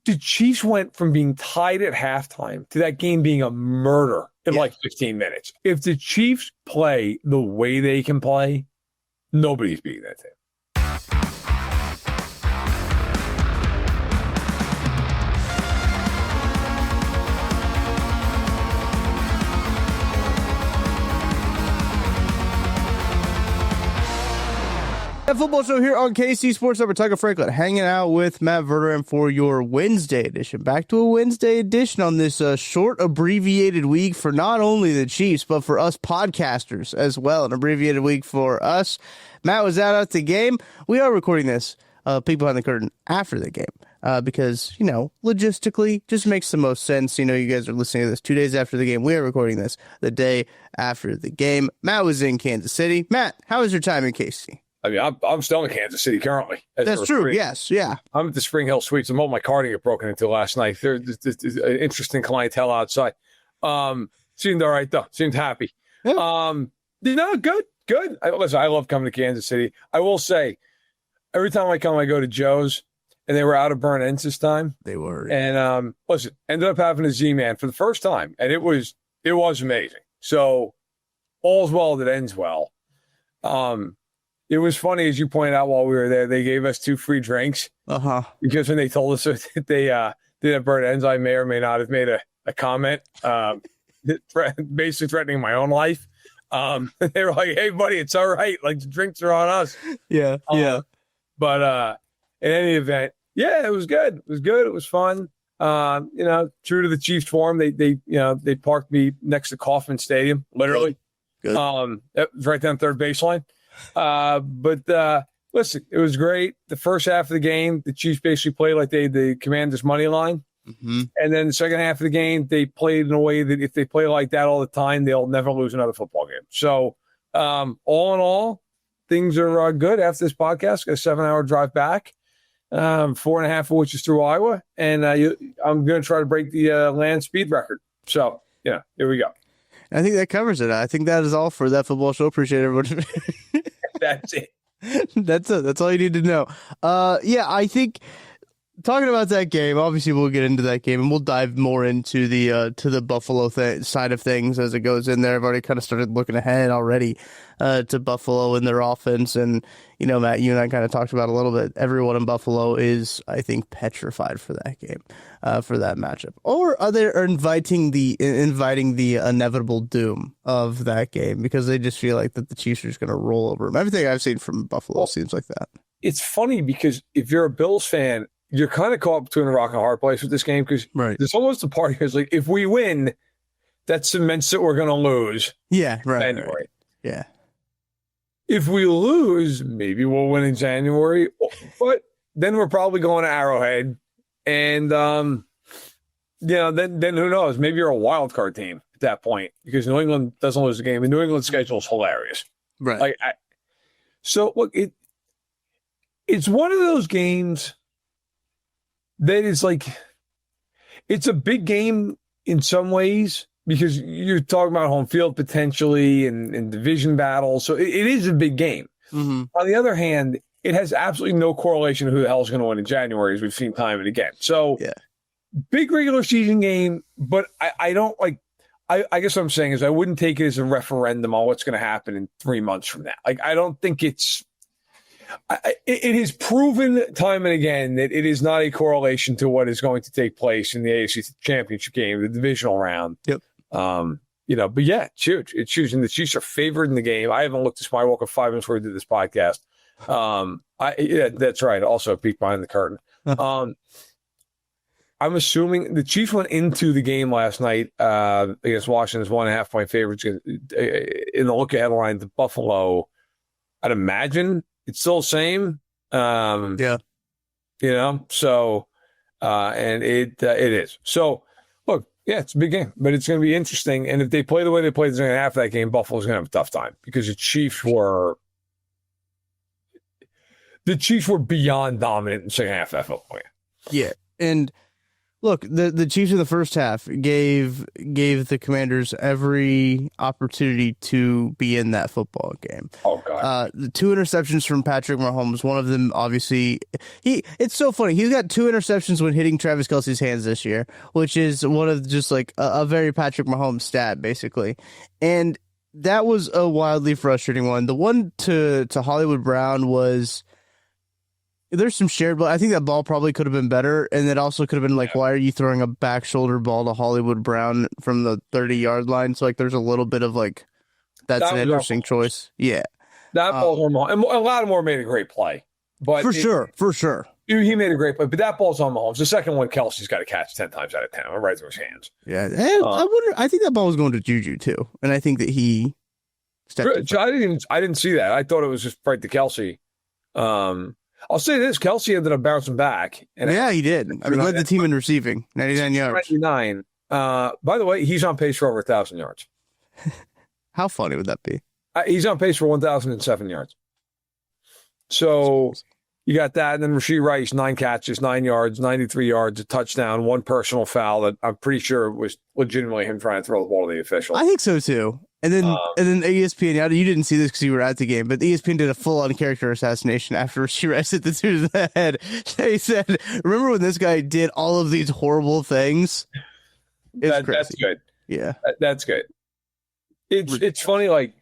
the Chiefs went from being tied at halftime to that game being a murder in like 15 minutes. If the Chiefs play the way they can play, nobody's beating that team. A football show here on KC Sports Number Tucker Franklin, hanging out with Matt Verderame for your Wednesday edition. Back to a Wednesday edition on this short, abbreviated week for not only the Chiefs, but for us podcasters as well. An abbreviated week for us. Matt was out at the game. We are recording this, peek behind the curtain, after the game. Because, you know, logistically, just makes the most sense. You know, you guys are listening to this 2 days after the game. We are recording this the day after the game. Matt was in Kansas City. Matt, how was your time in KC? I mean, I'm still in Kansas City currently. That's true. Yes. Yeah. I'm at the Spring Hill Suites. I'm hoping my car didn't get broken into last night. There's an interesting clientele outside. Seemed all right, though. Seemed happy. Yeah. Good. Listen, I love coming to Kansas City. I will say, every time I come, I go to Joe's, and they were out of burnt ends this time. They were. And listen, ended up having a Z-Man for the first time, and it was amazing. So all's well that ends well. It was funny, as you pointed out while we were there, they gave us 2 free drinks. Because when they told us that they did have burnt ends, I may or may not have made a comment, basically threatening my own life. They were like, "Hey, buddy, it's all right. Like, the drinks are on us." Yeah. But in any event, yeah, it was good. It was fun. You know, true to the Chiefs form, they parked me next to Kauffman Stadium, literally. Good. It was right down third baseline. But listen, it was great. The first half of the game, the Chiefs basically played like the Commanders' money line. Mm-hmm. And then the second half of the game, they played in a way that if they play like that all the time, they'll never lose another football game. So all in all, things are good after this podcast. Got a 7-hour drive back, 4.5 of which is through Iowa. And I'm going to try to break the land speed record. So, yeah, here we go. I think that covers it. I think that is all for that football show. Appreciate everyone. That's it. That's it. That's all you need to know. Yeah, I think talking about that game, obviously we'll get into that game and we'll dive more into the to the Buffalo side of things as it goes in there. I've already kind of started looking ahead already to Buffalo and their offense. And, you know, Matt, you and I kind of talked about a little bit. Everyone in Buffalo is, I think, petrified for that game, for that matchup. Or are they inviting the inevitable doom of that game because they just feel like that the Chiefs are just going to roll over them. Everything I've seen from Buffalo seems like that. It's funny because if you're a Bills fan, you're kind of caught between a rock and a hard place with this game because there's almost a part here is like, if we win, that cements that we're going to lose. Yeah, right. January. Right. Yeah. If we lose, maybe we'll win in January, but then we're probably going to Arrowhead, and then who knows? Maybe you're a wild card team at that point because New England doesn't lose the game, and New England's schedule is hilarious. Right. So look, it's one of those games that is like, it's a big game in some ways because you're talking about home field potentially and division battles. So it is a big game. Mm-hmm. On the other hand, it has absolutely no correlation to who the hell is going to win in January, as we've seen time and again. So big regular season game, but I don't like, I guess what I'm saying is I wouldn't take it as a referendum on what's going to happen in 3 months from now. Like, I don't think it has proven time and again that it is not a correlation to what is going to take place in the AFC Championship game, the divisional round. Yep. But yeah, it's huge. It's huge. And the Chiefs are favored in the game. I haven't looked at my walk of 5 minutes before we did this podcast. That's right. Also a peek behind the curtain. I'm assuming the Chiefs went into the game last night against Washington's 1.5 point favorites in the look ahead line to Buffalo. I'd imagine it's still the same. Yeah. You know, so, and it is. So, look, yeah, it's a big game, but it's going to be interesting. And if they play the way they played the second half of that game, Buffalo's going to have a tough time because the Chiefs were beyond dominant in the second half of that football game. Yeah. And Look, the Chiefs in the first half gave the Commanders every opportunity to be in that football game. Oh God. The two interceptions from Patrick Mahomes, one of them obviously it's so funny. He's got two interceptions when hitting Travis Kelce's hands this year, which is one of just like a very Patrick Mahomes stat, basically. And that was a wildly frustrating one. The one to Hollywood Brown was. There's some shared, but I think that ball probably could have been better. And it also could have been like, why are you throwing a back shoulder ball to Hollywood Brown from the 30-yard line? So, like, there's a little bit of like, that's an interesting choice. Yeah. That ball's on Mahomes. And a lot more made a great play. But for sure. He made a great play, but that ball's on Mahomes. The second one, Kelsey's got to catch 10 times out of 10, right through his hands. Yeah. I think that ball was going to Juju too. And I think that he stepped I didn't see that. I thought it was just right to Kelsey. I'll say this: Kelsey ended up bouncing back. And yeah, he did. I mean, he led the team in receiving, 99 yards. 99. By the way, he's on pace for over 1,000 yards. How funny would that be? He's on pace for 1,007 yards. So you got that, and then Rashee Rice, 9 catches, 9 yards, 93 yards, a touchdown, one personal foul that I'm pretty sure was legitimately him trying to throw the ball to the official. I think so too. And then ESPN, you didn't see this because you were at the game, but ESPN did a full-on character assassination after Rashee Rice hit the dude in the head. They said, remember when this guy did all of these horrible things? That's good. Yeah. That's good. It's funny, like,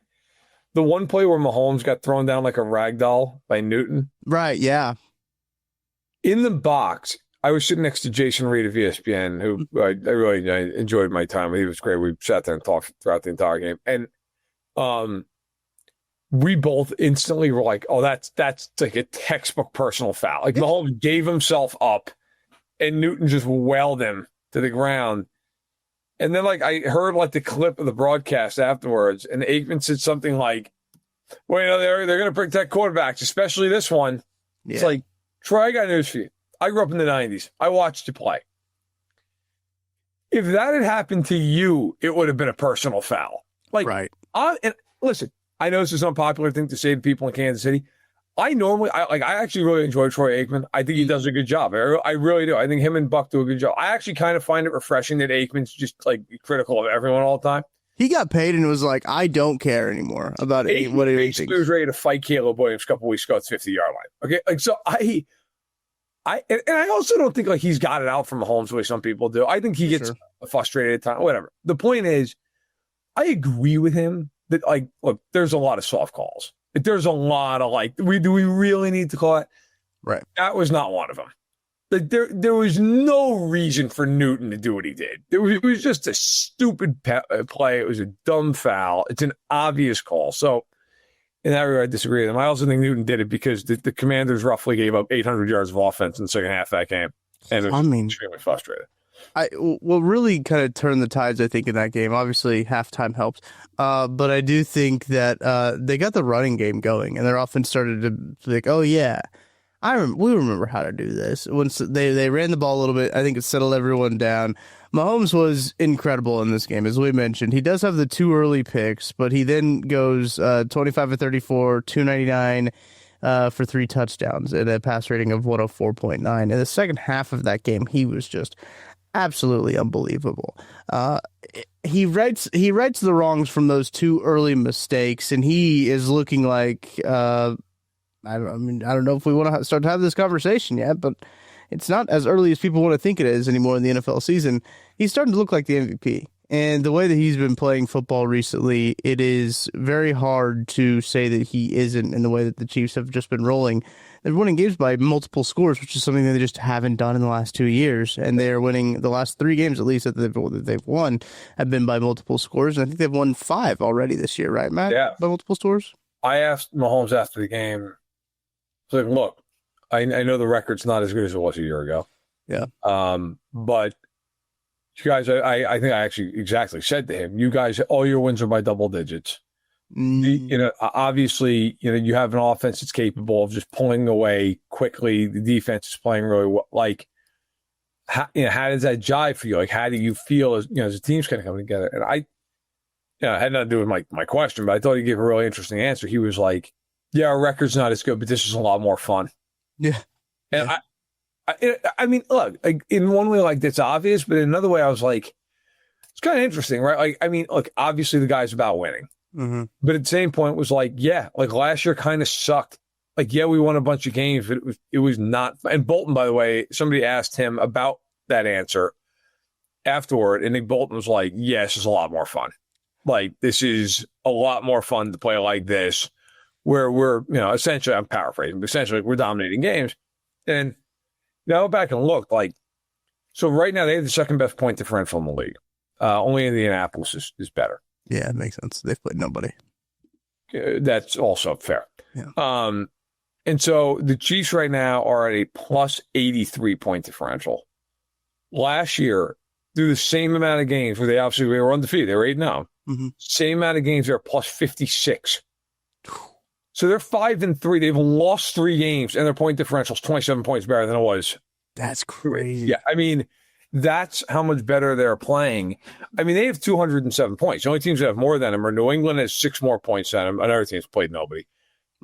the one play where Mahomes got thrown down like a rag doll by Newton. Right, yeah. In the box, I was sitting next to Jason Reed of ESPN, who I really enjoyed my time with. He was great. We sat there and talked throughout the entire game. And we both instantly were like, oh, that's like a textbook personal foul. Like, Mahomes gave himself up, and Newton just wailed him to the ground. And then, like, I heard, like, the clip of the broadcast afterwards, and Aikman said something like, well, you know, they're going to protect quarterbacks, especially this one. Yeah. It's like, Troy, I got news for you. I grew up in the 90s. I watched you play. If that had happened to you, it would have been a personal foul. Like, right. And listen, I know this is an unpopular thing to say to people in Kansas City. I actually really enjoy Troy Aikman. I think he does a good job. I really do. I think him and Buck do a good job. I actually kind of find it refreshing that Aikman's just like critical of everyone all the time. He got paid and was like, I don't care anymore about what he thinks. He was ready to fight Caleb Williams a couple weeks ago at the 50-yard line. Okay, like, so I also don't think like he's got it out from Mahomes the way some people do. I think he gets frustrated at times. Whatever. The point is, I agree with him that, like, look, there's a lot of soft calls. There's a lot of like, do we really need to call it? Right. That was not one of them. Like, there was no reason for Newton to do what he did. It was just a stupid play. It was a dumb foul. It's an obvious call. So in that regard, I disagree with him. I also think Newton did it because the Commanders roughly gave up 800 yards of offense in the second half of that game. And it was extremely frustrating. What really kind of turned the tides, I think, in that game, obviously halftime helped, but I do think that they got the running game going, and their offense started to think, oh, yeah, we remember how to do this. Once they ran the ball a little bit, I think it settled everyone down. Mahomes was incredible in this game, as we mentioned. He does have the 2 early picks, but he then goes 25 of 34, 299 for 3 touchdowns and a pass rating of 104.9. In the second half of that game, he was just absolutely unbelievable. He rights the wrongs from those 2 early mistakes, and he is looking like I don't know if we want to start to have this conversation yet, but it's not as early as people want to think it is anymore in the NFL season. He's starting to look like the MVP. And the way that he's been playing football recently, it is very hard to say that he isn't in the way that the Chiefs have just been rolling. They're winning games by multiple scores, which is something that they just haven't done in the last 2 years. And they're winning the last 3 games, at least, that they've won, have been by multiple scores. And I think they've won 5 already this year, right, Matt? Yeah. By multiple scores? I asked Mahomes after the game, I was like, look, I know the record's not as good as it was a year ago. Yeah. But you guys, I think I actually exactly said to him, you guys, all your wins are by double digits. Obviously, you have an offense that's capable of just pulling away quickly. The defense is playing really well. Like, how does that jive for you? Like, how do you feel as the team's kind of coming together? And I it had nothing to do with my question, but I thought he gave a really interesting answer. He was like, yeah, our record's not as good, but this is a lot more fun. Yeah. And I mean, look, like, in one way, like, that's obvious, but in another way, I was like, it's kind of interesting, right? Like, I mean, look, obviously the guy's about winning, but at the same point, it was like, yeah, like last year kind of sucked. Like, yeah, we won a bunch of games, but it was not. And Bolton, by the way, somebody asked him about that answer afterward, and Nick Bolton was like, yeah, this is a lot more fun. Like, this is a lot more fun to play like this, where we're, essentially, I'm paraphrasing, but essentially we're dominating games. And now I went back and looked, like, so right now they have the second best point differential in the league. Only Indianapolis is better. Yeah, it makes sense. They've played nobody. That's also fair. Yeah. And so the Chiefs right now are at a plus 83 point differential. Last year, through the same amount of games where they were undefeated, they were 8-0. Same amount of games, they're plus 56. So they're 5-3. They've lost 3 games, and their point differential is 27 points better than it was. That's crazy. Yeah, I mean, that's how much better they're playing. I mean, they have 207 points. The only teams that have more than them are New England has 6 more points than them. Another team's played nobody.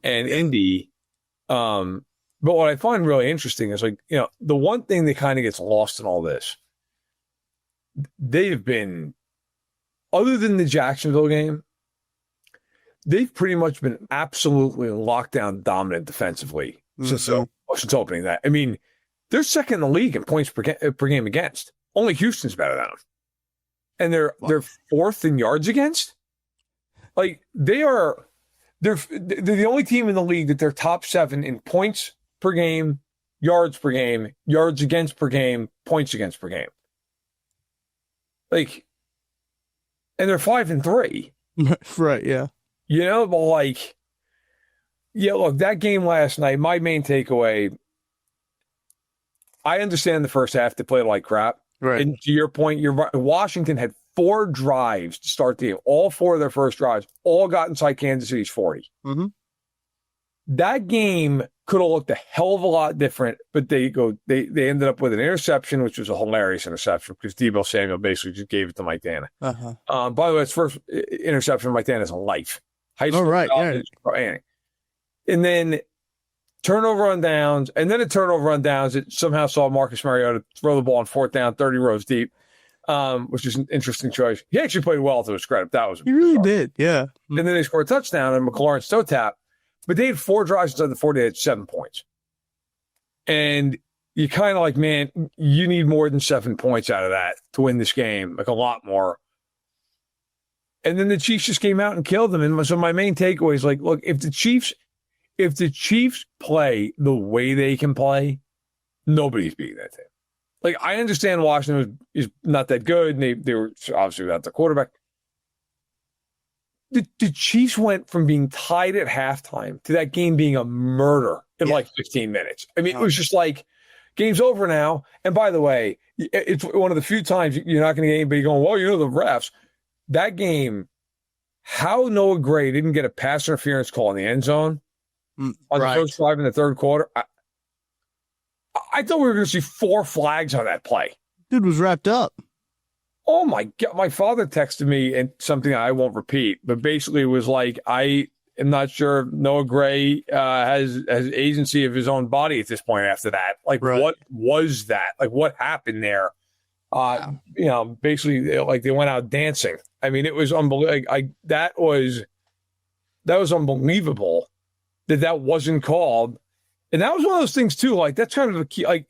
And Indy. But what I find really interesting is, like, the one thing that kind of gets lost in all this, they've been, other than the Jacksonville game, they've pretty much been absolutely lockdown dominant defensively since opening that. I mean, they're second in the league in points per game against. Only Houston's better than them. And they're fourth in yards against. Like, they're the only team in the league that they're top 7 in points per game, yards against per game, points against per game. Like, and they're 5-3. Right, yeah. But like, yeah, look, that game last night, my main takeaway, I understand the first half they played like crap. Right. And to your point, Washington had 4 drives to start the game. All 4 of their first drives all got inside Kansas City's 40. That game could have looked a hell of a lot different, but they ended up with an interception, which was a hilarious interception because Deebo Samuel basically just gave it to Mike Dana. By the way, it's first interception of Mike Dana's in life. High school, right. Yeah. And then turnover on downs, and then a turnover on downs that somehow saw Marcus Mariota throw the ball on 4th down, 30 rows deep, which is an interesting choice. He actually played well to his credit. He really did, yeah. And then they scored a touchdown and McLaurin's toe tap. But they had 4 drives inside the 40. They had 7 points. And you kind of like, man, you need more than 7 points out of that to win this game, like a lot more. And then the Chiefs just came out and killed them. And so my main takeaway is, like, look, if the Chiefs play the way they can play, nobody's beating that team. Like, I understand Washington is not that good, and they were obviously without their quarterback. The Chiefs went from being tied at halftime to that game being a murder in like 15 minutes. I mean, it was just like, game's over now. And by the way, it's one of the few times you're not going to get anybody going, well, the refs. That game, how Noah Gray didn't get a pass interference call in the end zone on the first drive in the third quarter. I thought we were going to see 4 flags on that play. Dude was wrapped up. Oh my God. My father texted me, and something I won't repeat, but basically it was like, I am not sure if Noah Gray has agency of his own body at this point after that. Like, what was that? Like, what happened there? Basically, like, they went out dancing. I mean, it was unbelievable. That was unbelievable that wasn't called. And that was one of those things too. Like, that's kind of a key. Like,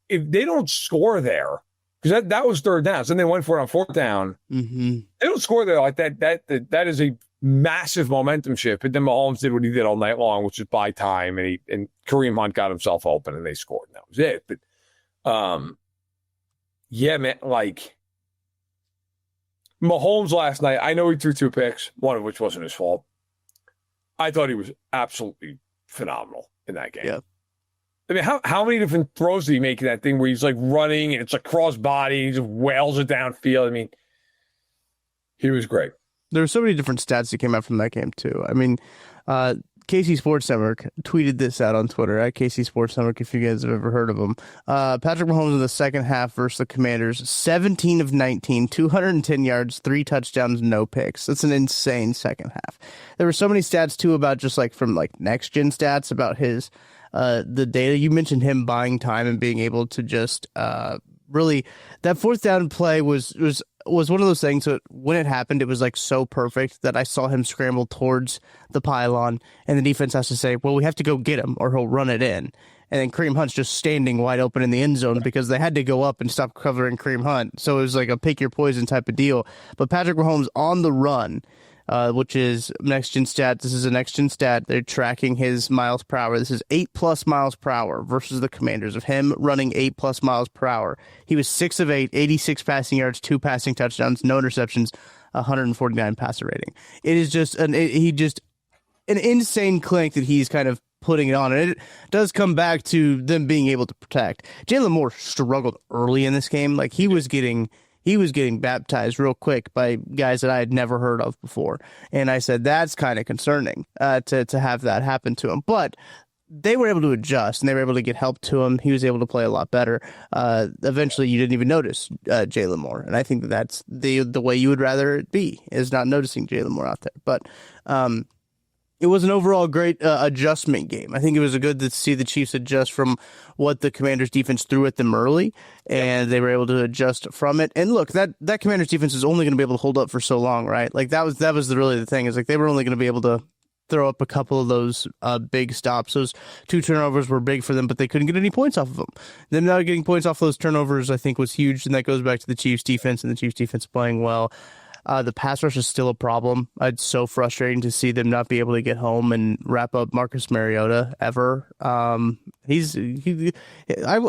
if they don't score there, because that was 3rd down, so then they went for it on 4th down. They don't score there like that. That is a massive momentum shift. But then Mahomes did what he did all night long, which is buy time, and Kareem Hunt got himself open, and they scored, and that was it. But yeah, man, like, Mahomes last night, I know he threw 2 picks, one of which wasn't his fault. I thought he was absolutely phenomenal in that game. Yeah. I mean, how many different throws did he make in that thing where he's like running and it's like cross body, he just wails it downfield? I mean, he was great. There were so many different stats that came out from that game too. I mean, KC Sports Network tweeted this out on Twitter at KC Sports Network, if you guys have ever heard of them. Patrick Mahomes in the second half versus the Commanders, 17 of 19, 210 yards, 3 touchdowns, no picks. That's an insane second half. There were so many stats too about just like from like next gen stats about his the data. You mentioned him buying time and being able to just really, that fourth down play was one of those things that when it happened, it was like so perfect that I saw him scramble towards the pylon, and the defense has to say, well, we have to go get him or he'll run it in. And then Kareem Hunt's just standing wide open in the end zone because they had to go up and stop covering Kareem Hunt. So it was like a pick your poison type of deal. But Patrick Mahomes on the run, which is next gen stat. This is a next gen stat. They're tracking his miles per hour. This is 8+ miles per hour versus the Commanders of him running 8+ miles per hour. He was 6 of 8, 86 passing yards, 2 passing touchdowns, no interceptions, 149 passer rating. It is just an insane clinic that he's kind of putting it on. And it does come back to them being able to protect. Jalen Moore struggled early in this game. Like he was getting baptized real quick by guys that I had never heard of before. And I said, that's kind of concerning to have that happen to him. But they were able to adjust and they were able to get help to him. He was able to play a lot better. Eventually, you didn't even notice Jalen Moore. And I think that's the way you would rather it be, is not noticing Jalen Moore out there. But it was an overall great adjustment game. I think it was good to see the Chiefs adjust from what the Commanders defense threw at them early, and they were able to adjust from it. And look, that Commanders defense is only going to be able to hold up for so long, right? Like that was really the thing, is like they were only going to be able to throw up a couple of those big stops. Those 2 turnovers were big for them, but they couldn't get any points off of them. Them not getting points off those turnovers, I think, was huge, and that goes back to the Chiefs defense and the Chiefs defense playing well. The pass rush is still a problem. It's so frustrating to see them not be able to get home and wrap up Marcus Mariota ever. I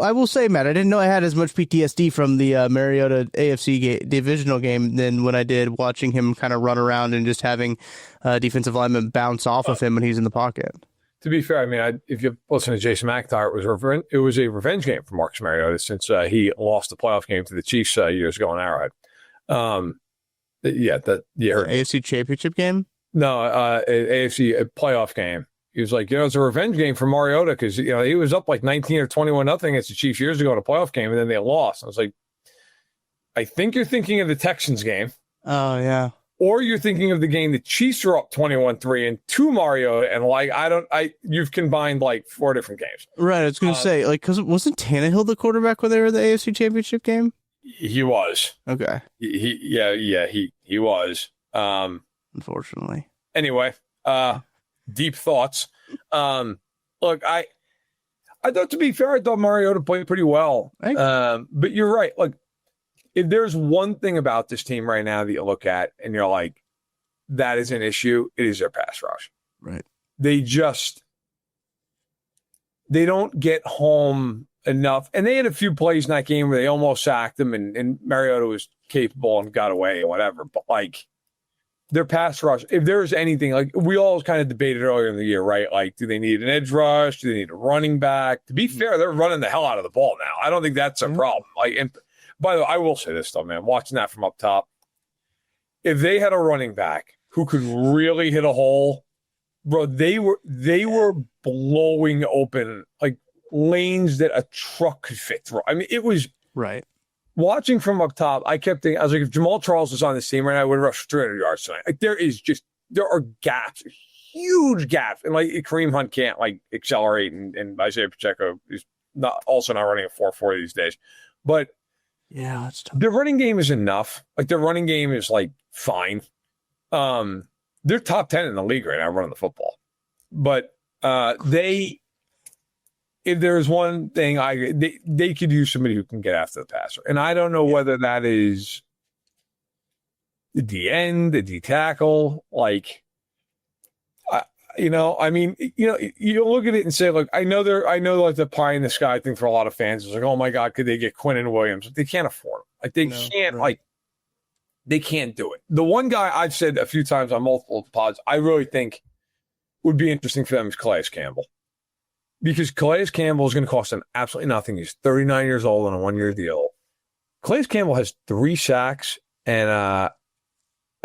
will say, Matt, I didn't know I had as much PTSD from the Mariota AFC divisional game than when I did watching him kind of run around and just having defensive linemen bounce off of him when he's in the pocket. To be fair, I mean, if you listen to Jason McIntyre, it was a revenge game for Marcus Mariota since he lost the playoff game to the Chiefs years ago in Arrowhead. Yeah, AFC Championship game? No, AFC playoff game. He was like, it's a revenge game for Mariota because he was up like 19 or 21-0 against the Chiefs years ago in a playoff game, and then they lost. I was like, I think you're thinking of the Texans game. Oh yeah. Or you're thinking of the game the Chiefs were up 21-3 and to Mariota, and you've combined like 4 different games. Right, I was going to say, like, because wasn't Tannehill the quarterback when they were in the AFC Championship game? He was. Okay. He was. Unfortunately. Anyway, deep thoughts. Look, I thought, to be fair, I thought Mariota played pretty well. But you're right. Look, if there's one thing about this team right now that you look at and you're like, that is an issue, it is their pass rush. Right. They don't get home enough. And they had a few plays in that game where they almost sacked him and Mariota was capable and got away or whatever. But like their pass rush, if there's anything, like we all kind of debated earlier in the year, right? Like, do they need an edge rush? Do they need a running back? To be fair, they're running the hell out of the ball now. I don't think that's a problem. Like, and by the way, I will say this though, man, watching that from up top, if they had a running back who could really hit a hole, bro, they were blowing open like lanes that a truck could fit through. I mean, it was right. Watching from up top, I kept thinking, I was like, if Jamal Charles was on this team right now, I would have rushed 300 yards tonight. Like, there are gaps, huge gaps. And like Kareem Hunt can't like accelerate and Isaiah Pacheco is also not running a 4.4 these days. But yeah, that's tough. Their running game is enough. Like their running game is like fine. They're top 10 in the league right now running the football. But if there's one thing, they could use somebody who can get after the passer. And I don't know whether that is the D end, the D tackle. Like, you look at it and say, look, I know like the pie in the sky thing for a lot of fans is like, oh my God, could they get Quinnen Williams? They can't afford him. Like they can't do it. The one guy I've said a few times on multiple pods, I really think would be interesting for them is Calais Campbell. Because Calais Campbell is going to cost them absolutely nothing. He's 39 years old on a 1-year deal. Calais Campbell has 3 sacks, and I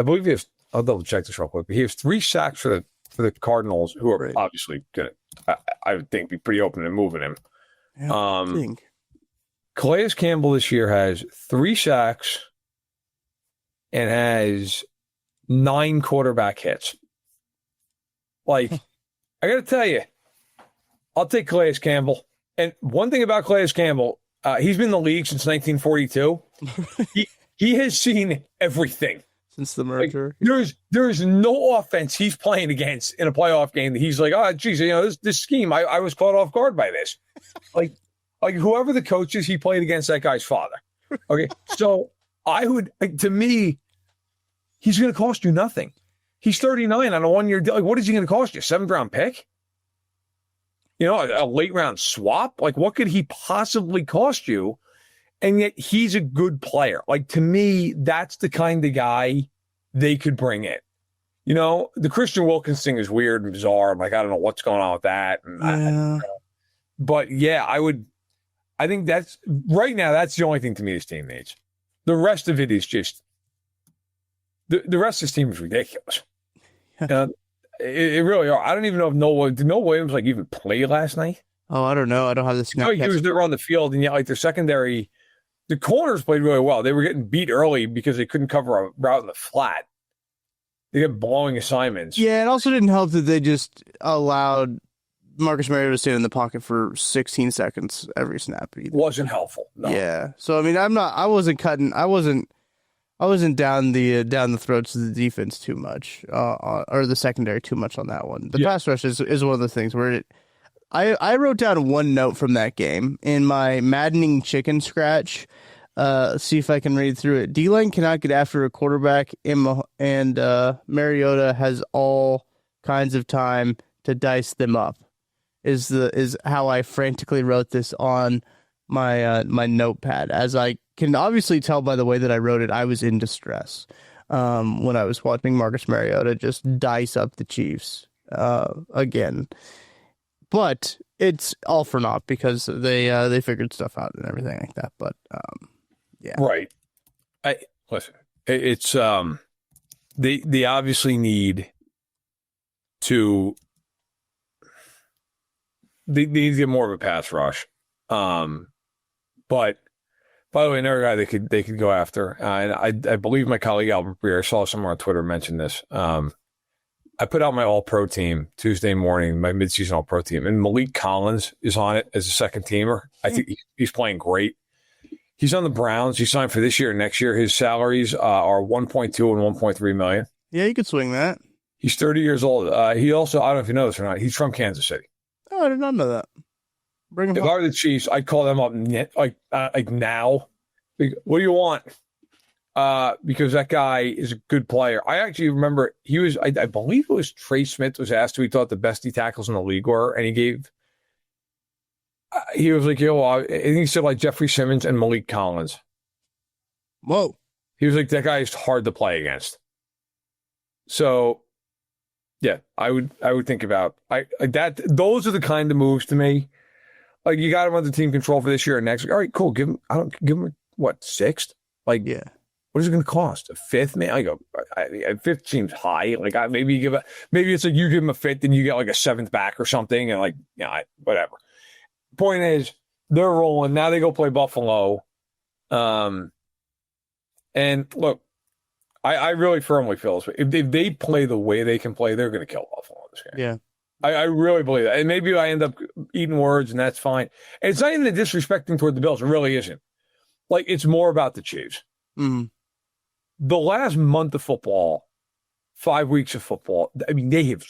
believe he has. I'll double check this real quick. But he has 3 sacks for the Cardinals, who are obviously going to, I would think, be pretty open to moving him. Yeah, I think. Calais Campbell this year has 3 sacks and has 9 quarterback hits. Like, I got to tell you, I'll take Calais Campbell. And one thing about Calais Campbell, he's been in the league since 1942. he has seen everything. Since the merger. There's no offense he's playing against in a playoff game that he's like, oh, geez, this scheme, I was caught off guard by this. like whoever the coach is, he played against that guy's father. Okay, so to me, he's going to cost you nothing. He's 39 on a 1-year deal. Like, what is he going to cost you? 7th-round pick? A late round swap? Like, what could he possibly cost you? And yet he's a good player. Like, to me, that's the kind of guy they could bring in. The Christian Wilkins thing is weird and bizarre. I'm like, I don't know what's going on with that. And but yeah, I think that's right now. That's the only thing to me this team needs. The rest of it is just the rest of this team is ridiculous. It really are. I don't even know if did Noah Williams even play last night? Oh, I don't know. I don't have this. No, he was there on the field, and yet their secondary, the corners played really well. They were getting beat early because they couldn't cover a route in the flat. They kept blowing assignments. Yeah, it also didn't help that they just allowed Marcus Mariota to stand in the pocket for 16 seconds every snap. Either. Wasn't helpful. No. Yeah. So I mean, I wasn't down the throats of the defense too much, or the secondary too much on that one. The pass rush is one of the things where I wrote down one note from that game in my maddening chicken scratch. See if I can read through it. D-line cannot get after a quarterback, and Mariota has all kinds of time to dice them up. Is how I frantically wrote this on my my notepad. As I can obviously tell by the way that I wrote it, I was in distress when I was watching Marcus Mariota just dice up the Chiefs again. But it's all for naught because they figured stuff out and everything like that. But yeah, right. Listen, it's they obviously need to. They need to get more of a pass rush. But by the way, another guy they could go after, and I believe my colleague Albert Breer, I saw somewhere on Twitter mention this. I put out my All-Pro team Tuesday morning, my midseason All-Pro team, and Malik Collins is on it as a second teamer. I think he's playing great. He's on the Browns. He signed for this year and next year. His salaries are 1.2 and 1.3 million. Yeah, you could swing that. He's 30 years old. He also, I don't know if you know this or not, he's from Kansas City. Oh, I did not know that. Bring him if I were the Chiefs, I'd call them up like now. What do you want? Because that guy is a good player. I actually remember he was, I believe it was Trey Smith was asked who he thought the best D tackles in the league were, and he was like, I think he said like Jeffrey Simmons and Malik Collins. Whoa. He was like, that guy is hard to play against. So, yeah, I would think about that. Those are the kind of moves to me. Like, you got him under team control for this year and next. All right, cool. Give him what, 6th? Like, yeah. What is it going to cost? A 5th, man? I go, a 5th seems high. Like, maybe it's like you give him a 5th and you get like a 7th back or something, and whatever. Point is, they're rolling now. They go play Buffalo, and look, I really firmly feel this way. If they play the way they can play, they're going to kill Buffalo this game. Yeah. I really believe that. And maybe I end up eating words, and that's fine. And it's not even a disrespecting toward the Bills. It really isn't. Like, it's more about the Chiefs. Mm-hmm. The last month of football, 5 weeks of football, I mean, they have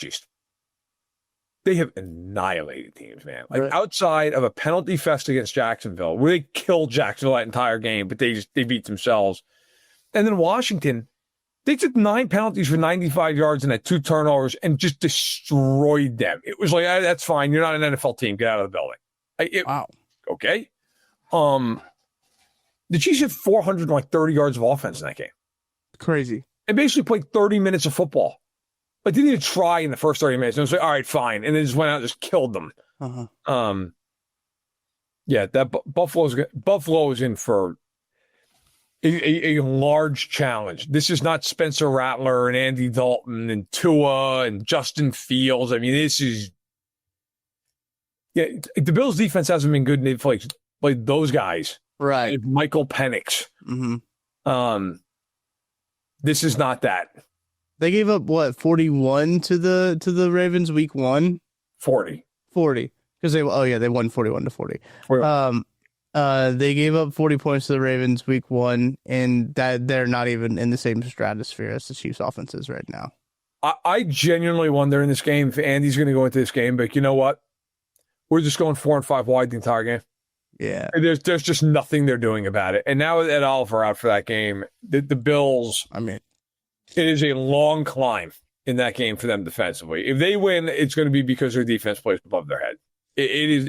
annihilated teams, man. Like, right. Outside of a penalty fest against Jacksonville, where they killed Jacksonville that entire game, but they beat themselves. And then Washington, they took 9 penalties for 95 yards and had 2 turnovers and just destroyed them. It was like, that's fine. You're not an NFL team. Get out of the building. Wow. Okay. The Chiefs had 430 yards of offense in that game. Crazy. And basically played 30 minutes of football. Like, they didn't even try in the first 30 minutes. And it was like, all right, fine. And then just went out and just killed them. Uh-huh. Yeah, that Buffalo is in for a large challenge. This is not Spencer Rattler and Andy Dalton and Tua and Justin Fields. I mean, this is... Yeah, the Bills' defense hasn't been good. And they've played those guys. Right. Michael Penix. Mm-hmm. This is not that. They gave up, 41 to the Ravens week 1? 40. Because they won 41-40. Well, They gave up 40 points to the Ravens week 1, and that they're not even in the same stratosphere as the Chiefs' offenses right now. I genuinely wonder in this game if Andy's going to go into this game, but you know what? We're just going 4-5 wide the entire game. Yeah. There's just nothing they're doing about it. And now with Ed Oliver out for that game, the Bills, I mean, it is a long climb in that game for them defensively. If they win, it's going to be because their defense plays above their head. It is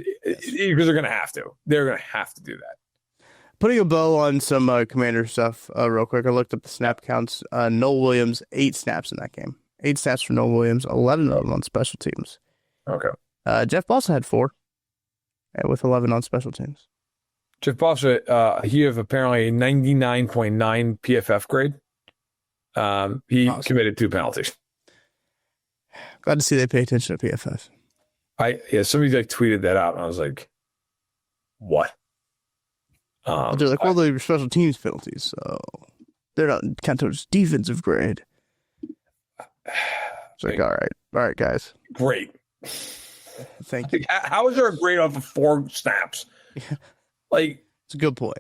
because they're going to have to. They're going to have to do that. Putting a bow on some Commander stuff real quick. I looked up the snap counts. Noel Williams, 8 snaps in that game. 8 snaps for Noel Williams, 11 of them on special teams. Okay. Jeff Bossa had 4 with 11 on special teams. Jeff Bossa, he have apparently a 99.9 PFF grade. He awesome. Committed 2 penalties. Glad to see they pay attention to PFF. Somebody tweeted that out, and I was like, "What?" They're like, well, they're special teams penalties, so they're not counted towards defensive grade. It's like, all right, guys, great. Thank you. How is there a grade off of 4 snaps? Yeah. Like, it's a good point.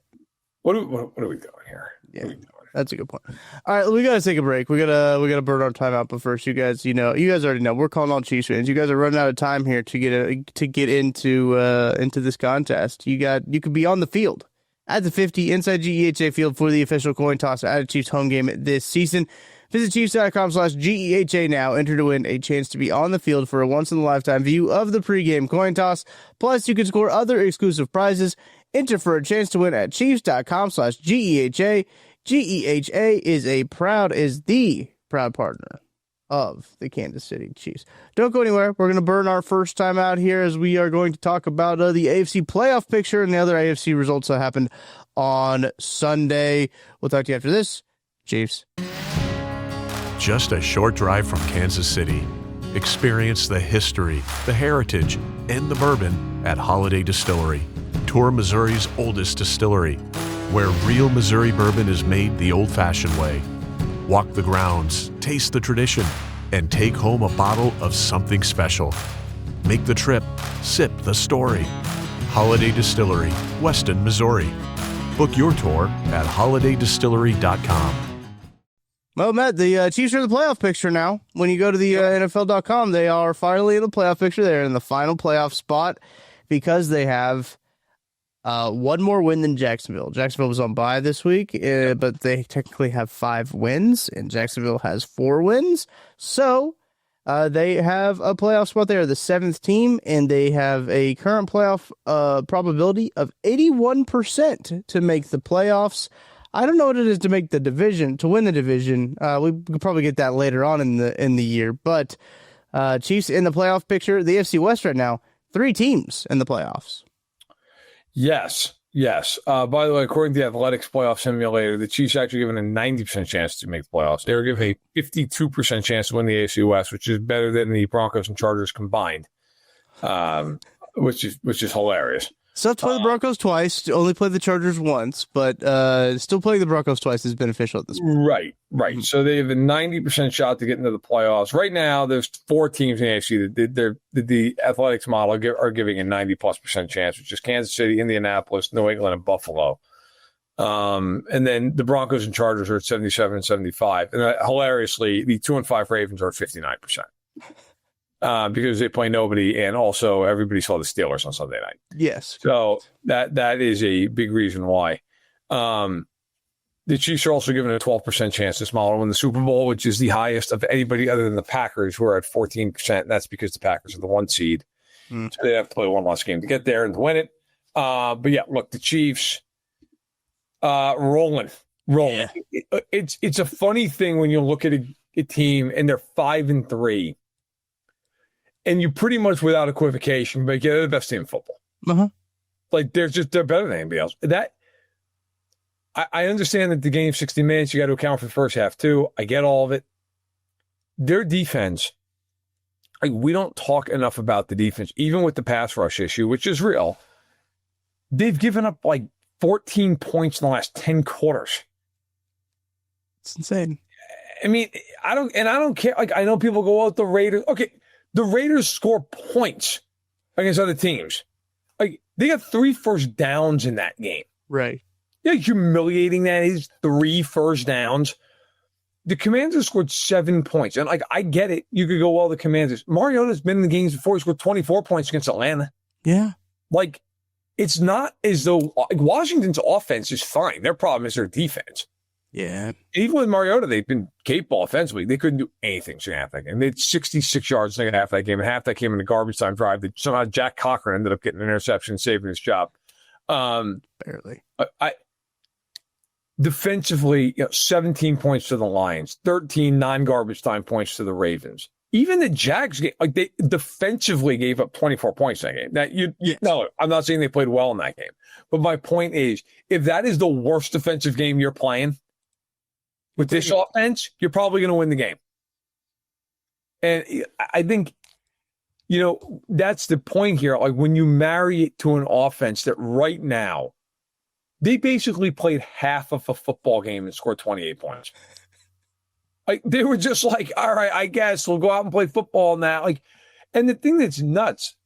What are we doing here? Yeah. That's a good point. All right, we gotta take a break. We gotta burn our time out. But first, you guys already know we're calling all Chiefs fans. You guys are running out of time here to get into this contest. You could be on the field at the 50 inside GEHA Field for the official coin toss at a Chiefs home game this season. Visit Chiefs.com/GEHA now. Enter to win a chance to be on the field for a once-in-a-lifetime view of the pregame coin toss. Plus, you can score other exclusive prizes. Enter for a chance to win at Chiefs.com/GEHA. GEHA is the proud partner of the Kansas City Chiefs. Don't go anywhere. We're going to burn our first time out here as we are going to talk about the AFC playoff picture and the other AFC results that happened on Sunday. We'll talk to you after this. Chiefs. Just a short drive from Kansas City. Experience the history, the heritage, and the bourbon at Holiday Distillery. Tour Missouri's oldest distillery, where real Missouri bourbon is made the old-fashioned way. Walk the grounds, taste the tradition, and take home a bottle of something special. Make the trip, sip the story. Holiday Distillery, Weston, Missouri. Book your tour at holidaydistillery.com. Well, Matt, the Chiefs are in the playoff picture now. When you go to the NFL.com, they are finally in the playoff picture. They're in the final playoff spot because they have one more win than Jacksonville. Jacksonville was on bye this week, but they technically have 5 wins, and Jacksonville has 4 wins. So they have a playoff spot. They are the 7th team, and they have a current playoff probability of 81% to make the playoffs. I don't know what it is to win the division. We could probably get that later on in the year, but Chiefs in the playoff picture. The AFC West right now, 3 teams in the playoffs. Yes. By the way, according to the Athletics playoff simulator, the Chiefs are actually given a 90% chance to make the playoffs. They were given a 52% chance to win the AFC West, which is better than the Broncos and Chargers combined, which is hilarious. Still play the Broncos twice, only play the Chargers once, but still playing the Broncos twice is beneficial at this point. Right. So they have a 90% shot to get into the playoffs. Right now, there's 4 teams in the AFC that the Athletics model are giving a 90+% chance, which is Kansas City, Indianapolis, New England, and Buffalo. And then the Broncos and Chargers are at 77 and 75. And hilariously, the 2-5 Ravens are at 59%. Because they play nobody, and also everybody saw the Steelers on Sunday night. Yes. So that is a big reason why. The Chiefs are also given a 12% chance this model to win the Super Bowl, which is the highest of anybody other than the Packers, who are at 14%. And that's because the Packers are the 1 seed. So they have to play one last game to get there and to win it. But yeah, look, the Chiefs rolling. Yeah. It's a funny thing when you look at a team and they're 5-3. And you pretty much, without equivocation, but they're the best team in football. Uh-huh. Like they're better than anybody else. That I understand that the game 60 minutes, you got to account for the first half too. I get all of it. Their defense, we don't talk enough about the defense, even with the pass rush issue, which is real. They've given up like 14 points in the last 10 quarters. It's insane. I mean, I don't care. Like I know people go, "Oh, the Raiders." Okay. The Raiders score points against other teams. Like, they got 3 first downs in that game. Right. Yeah, humiliating that is, 3 first downs. The Commanders scored 7 points. And, like, I get it. You could go, well, the Commanders. Mariota's been in the games before. He scored 24 points against Atlanta. Yeah. Like, it's not as though like, Washington's offense is fine. Their problem is their defense. Yeah. Even with Mariota, they've been capable offensively. They couldn't do anything second half that game. They had 66 yards second half that game, and half that came in the garbage time drive. That somehow Jack Cochran ended up getting an interception and saving his job. Barely. I defensively, 17 points to the Lions, 13 non-garbage time points to the Ravens. Even the Jags, like they defensively gave up 24 points in that game. No, I'm not saying they played well in that game. But my point is, if that is the worst defensive game you're playing with this offense, you're probably going to win the game. And I think, that's the point here. Like when you marry it to an offense that right now, they basically played half of a football game and scored 28 points. Like they were just like, all right, I guess we'll go out and play football now. Like, and the thing that's nuts,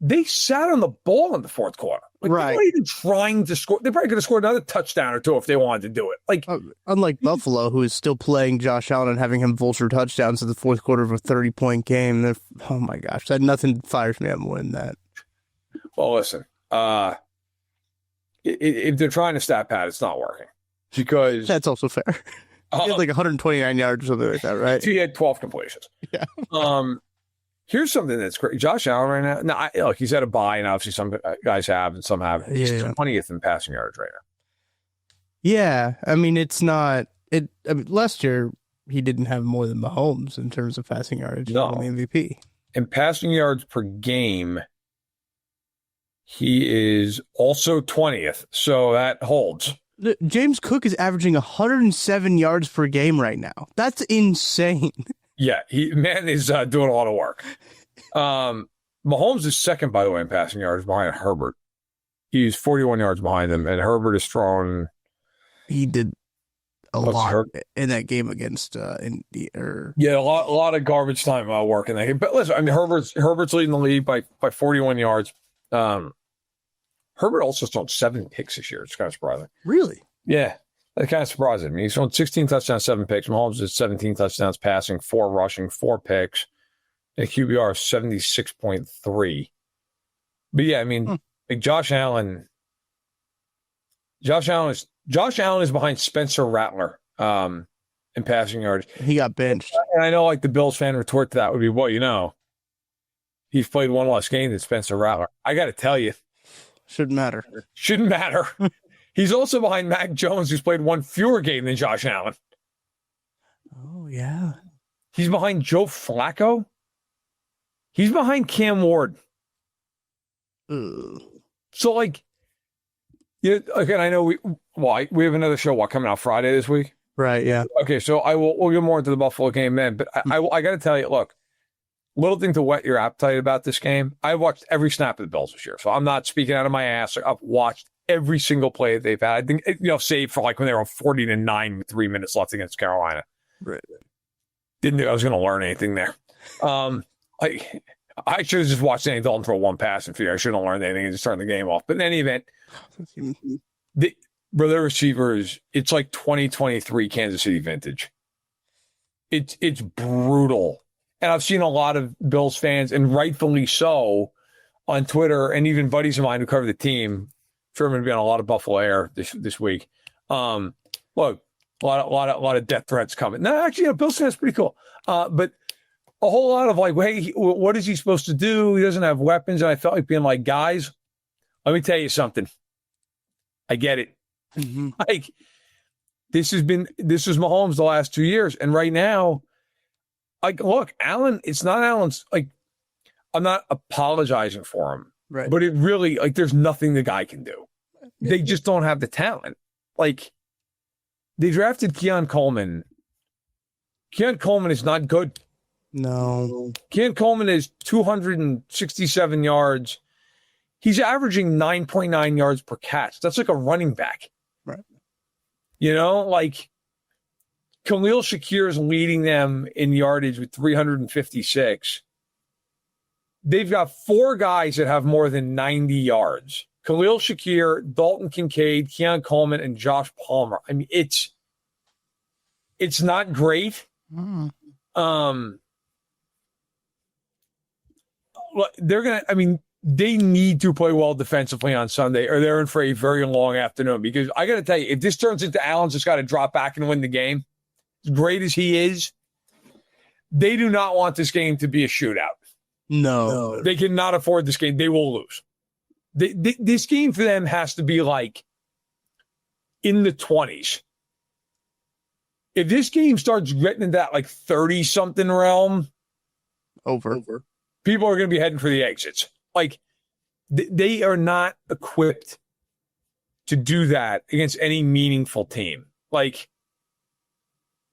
they sat on the ball in the fourth quarter. Like, right. They weren't even trying to score. They probably could have scored another touchdown or two if they wanted to do it. Like, unlike Buffalo, who is still playing Josh Allen and having him vulture touchdowns in the fourth quarter of a 30-point game. Oh my gosh, nothing fires me up more than that. Well, listen, if they're trying to stat pad, it's not working because that's also fair. He had like 129 yards or something like that, right? He had 12 completions. Yeah. Here's something that's great. Josh Allen right now. Look, he's had a bye, and obviously some guys have, and some haven't. He's 20th in passing yards right now. Yeah, I mean it's not. Last year he didn't have more than Mahomes in terms of passing yards. No, the MVP. In passing yards per game, he is also 20th, so that holds. James Cook is averaging 107 yards per game right now. That's insane. Yeah, man is doing a lot of work. Mahomes is second, by the way, in passing yards behind Herbert. He's 41 yards behind him, and Herbert is thrown. He did a lot in that game against Indy. Yeah, a lot of garbage time work in that game. But listen, I mean, Herbert's leading the league by 41 yards. Herbert also thrown 7 picks this year. It's kind of surprising. Really? Yeah. That kind of surprised me. I mean, he's thrown 16 touchdowns, 7 picks. Mahomes is 17 touchdowns passing, 4 rushing, 4 picks. And QBR is 76.3. But yeah, I mean, like Josh Allen is behind Spencer Rattler in passing yards. He got benched. And I know like the Bills fan retort to that would be, well, he's played one less game than Spencer Rattler. I got to tell you. Shouldn't matter. He's also behind Mac Jones, who's played one fewer game than Josh Allen. Oh, yeah. He's behind Joe Flacco. He's behind Cam Ward. Ugh. So, like, again, I know we have another show coming out Friday this week. Right, yeah. Okay, so we'll get more into the Buffalo game then. But I got to tell you, look, little thing to whet your appetite about this game. I watched every snap of the Bills this year, so I'm not speaking out of my ass. I've watched every single play that they've had. I think, save for like when they were on 40-9 with 3 minutes left against Carolina. Right. Didn't think I was going to learn anything there. I should have just watched Andy Dalton throw one pass and figure I shouldn't have learned anything and just turned the game off. But in any event, the receivers, it's like 2023 Kansas City vintage. It's brutal. And I've seen a lot of Bills fans, and rightfully so, on Twitter, and even buddies of mine who cover the team. Sherman be on a lot of Buffalo air this week. Look, a lot of death threats coming. No, actually, Bills fans pretty cool. But a whole lot of like, hey, what is he supposed to do? He doesn't have weapons. And I felt like being like, guys, let me tell you something. I get it. Mm-hmm. Like this was Mahomes the last 2 years, and right now. Like, look, Allen, it's not Allen's, like, I'm not apologizing for him. Right. But it really, like, there's nothing the guy can do. They just don't have the talent. Like, they drafted Keon Coleman. Keon Coleman is not good. No. Keon Coleman is 267 yards. He's averaging 9.9 yards per catch. That's like a running back. Right. Like, Khalil Shakir is leading them in yardage with 356. they've got 4 guys that have more than 90 yards. Khalil Shakir, Dalton Kincaid, Keon Coleman, and Josh Palmer. I mean, it's not great. They need to play well defensively on Sunday, or they're in for a very long afternoon. Because I got to tell you, if this turns into Allen's just got to drop back and win the game, as great as he is, they do not want this game to be a shootout. No. They cannot afford this game. They will lose. This game for them has to be like in the 20s. If this game starts getting into that like 30-something realm, Over. people are going to be heading for the exits. Like, they are not equipped to do that against any meaningful team. Like,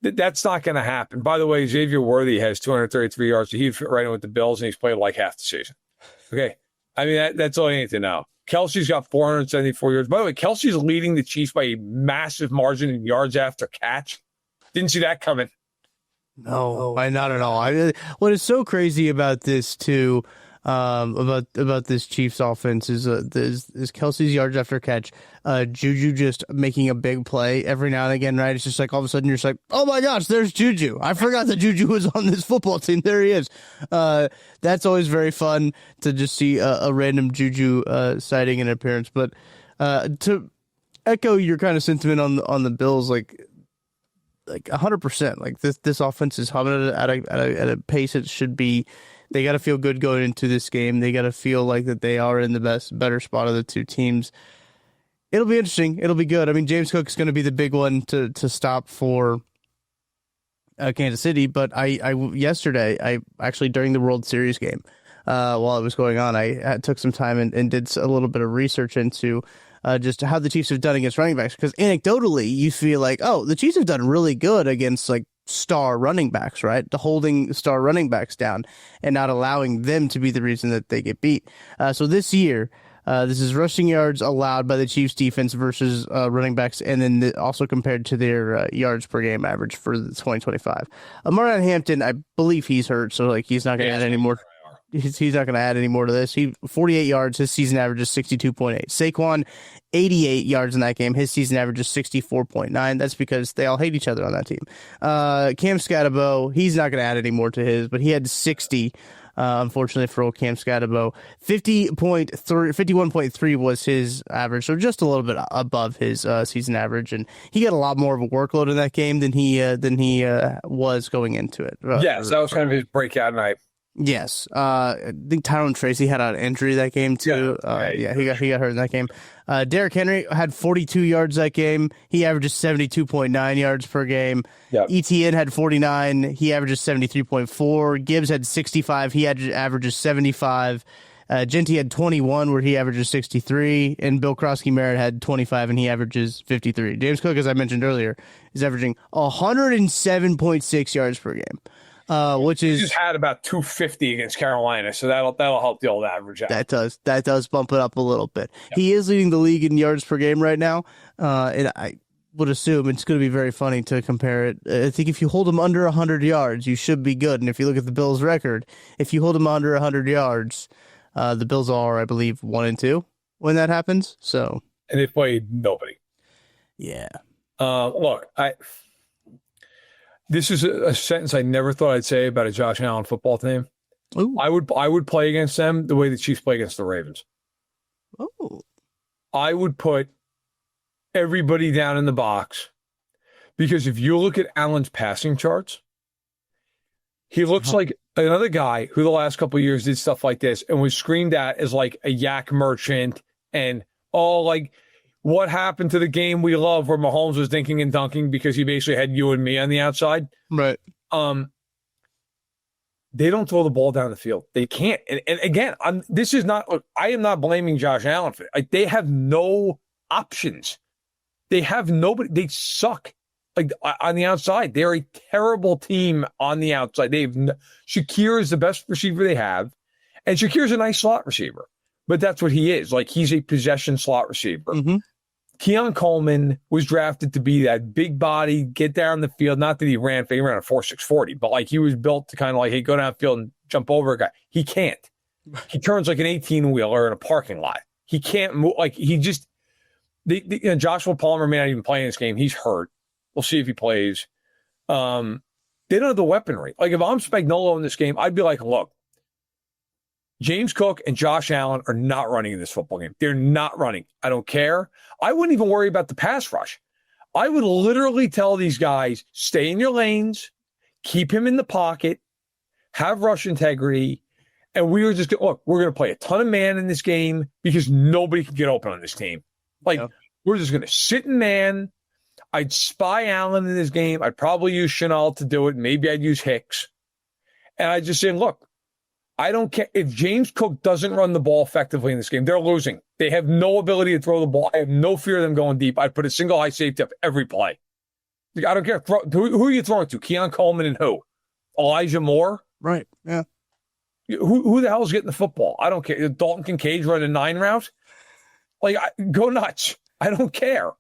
that's not going to happen. By the way, Xavier Worthy has 233 yards. He'd fit right in with the Bills, and he's played like half the season. Okay. I mean, that's all you need to know. Kelsey's got 474 yards. By the way, Kelsey's leading the Chiefs by a massive margin in yards after catch. Didn't see that coming. No, not at all. What is so crazy about this too, about this Chiefs offense is Kelsey's yards after catch, Juju just making a big play every now and again, right? It's just like all of a sudden you're just like, oh my gosh, there's Juju. I forgot that Juju was on this football team. There he is. That's always very fun to just see a random Juju sighting and appearance. But to echo your kind of sentiment on the Bills, like 100%. Like this offense is humming at a pace it should be. They got to feel good going into this game. They got to feel like that they are in the better spot of the two teams. It'll be interesting. It'll be good. I mean, James Cook is going to be the big one to stop for Kansas City. But yesterday, I actually during the World Series game, while it was going on, I took some time and did a little bit of research into just how the Chiefs have done against running backs. Because anecdotally, you feel like, oh, the Chiefs have done really good against like star running backs, right? Holding star running backs down and not allowing them to be the reason that they get beat. So this year, this is rushing yards allowed by the Chiefs defense versus running backs, and then also compared to their yards per game average for the 2025. Marion Hampton, I believe he's hurt, so like he's not going to add any more. He's not going to add any more to this. 48 yards. His season average is 62.8. Saquon, 88 yards in that game. His season average is 64.9. That's because they all hate each other on that team. Cam Scatterbo, he's not going to add any more to his, but he had 60. Unfortunately for old Cam Scatterbo, 51.3 was his average, so just a little bit above his season average, and he got a lot more of a workload in that game than he was going into it. Yes, that was kind of his breakout night. Yes, I think Tyrone Tracy had an injury that game too. He got hurt in that game. Derrick Henry had 42 yards that game. He averages 72.9 yards per game. Yep. ETN had 49. He averages 73.4. Gibbs had 65. He averages 75. Genty had 21, where he averages 63, and Bill Krosky-Merritt had 25, and he averages 53. James Cook, as I mentioned earlier, is averaging 107.6 yards per game. Which is, he just had about 250 against Carolina, so that'll help the old average out. That does bump it up a little bit. Yep. He is leading the league in yards per game right now, and I would assume it's going to be very funny to compare it. I think if you hold him under 100 yards, you should be good. And if you look at the Bills' record, if you hold him under 100 yards, the Bills are, I believe, 1-2 when that happens. So, and they played nobody. Yeah. Look, this is a sentence I never thought I'd say about a Josh Allen football team. Ooh. I would play against them the way the Chiefs play against the Ravens. Oh. I would put everybody down in the box, because if you look at Allen's passing charts, he looks like another guy who the last couple of years did stuff like this and was screamed at as like a yak merchant and like, what happened to the game we love where Mahomes was dinking and dunking because he basically had you and me on the outside? Right. They don't throw the ball down the field. They can't. And again, I am not blaming Josh Allen for it. Like, they have no options. They have nobody. They suck. Like, on the outside, they're a terrible team on the outside. Shakir is the best receiver they have, and Shakir's a nice slot receiver, but that's what he is. Like, he's a possession slot receiver. Mm-hmm. Keon Coleman was drafted to be that big body, get down the field. Not that he ran a 4.6 40, but like he was built to kind of like, hey, go downfield and jump over a guy. He can't. He turns like an 18-wheeler in a parking lot. He can't move. Like, he just Joshua Palmer may not even play in this game. He's hurt. We'll see if he plays. They don't have the weaponry. Like, if I'm Spagnuolo in this game, I'd be like, look, James Cook and Josh Allen are not running in this football game. They're not running. I don't care. I wouldn't even worry about the pass rush. I would literally tell these guys, stay in your lanes, keep him in the pocket, have rush integrity, and we were just going to, look, we're going to play a ton of man in this game because nobody can get open on this team. Like, we're just going to sit in man. I'd spy Allen in this game. I'd probably use Chanel to do it. Maybe I'd use Hicks. And I'd just say, look, I don't care. If James Cook doesn't run the ball effectively in this game, they're losing. They have no ability to throw the ball. I have no fear of them going deep. I'd put a single high safety up every play. I don't care. Who are you throwing to? Keon Coleman and who? Elijah Moore? Right, yeah. Who the hell is getting the football? I don't care. Dalton Kincaid run a 9 route? Like, go nuts. I don't care.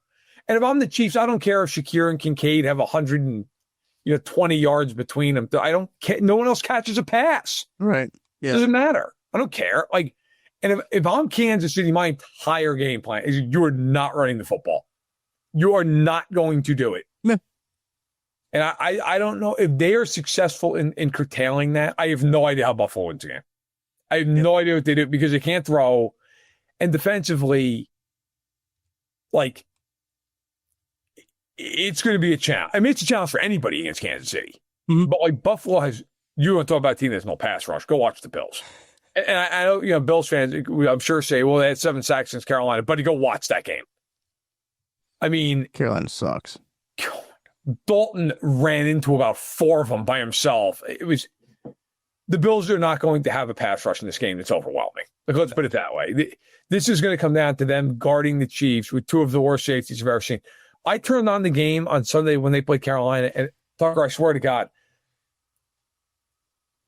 And if I'm the Chiefs, I don't care if Shakir and Kincaid have 120 yards between them. I don't care. No one else catches a pass. Right. Yeah. Doesn't matter. I don't care. Like, and if I'm Kansas City, my entire game plan is you are not running the football. You are not going to do it. Yeah. And I don't know if they are successful in curtailing that. I have no idea how Buffalo wins the game. I have no idea what they do because they can't throw. And defensively, like, it's going to be a challenge. I mean, it's a challenge for anybody against Kansas City. Mm-hmm. But, like, Buffalo has, you want to talk about a team that's no pass rush. Go watch the Bills. And I know, Bills fans, I'm sure say, well, they had 7 sacks against Carolina. Buddy, go watch that game. I mean, Carolina sucks. Dalton ran into about 4 of them by himself. The Bills are not going to have a pass rush in this game that's overwhelming. Like, let's put it that way. This is going to come down to them guarding the Chiefs with 2 of the worst safeties I've ever seen. I turned on the game on Sunday when they played Carolina, and Tucker, I swear to God,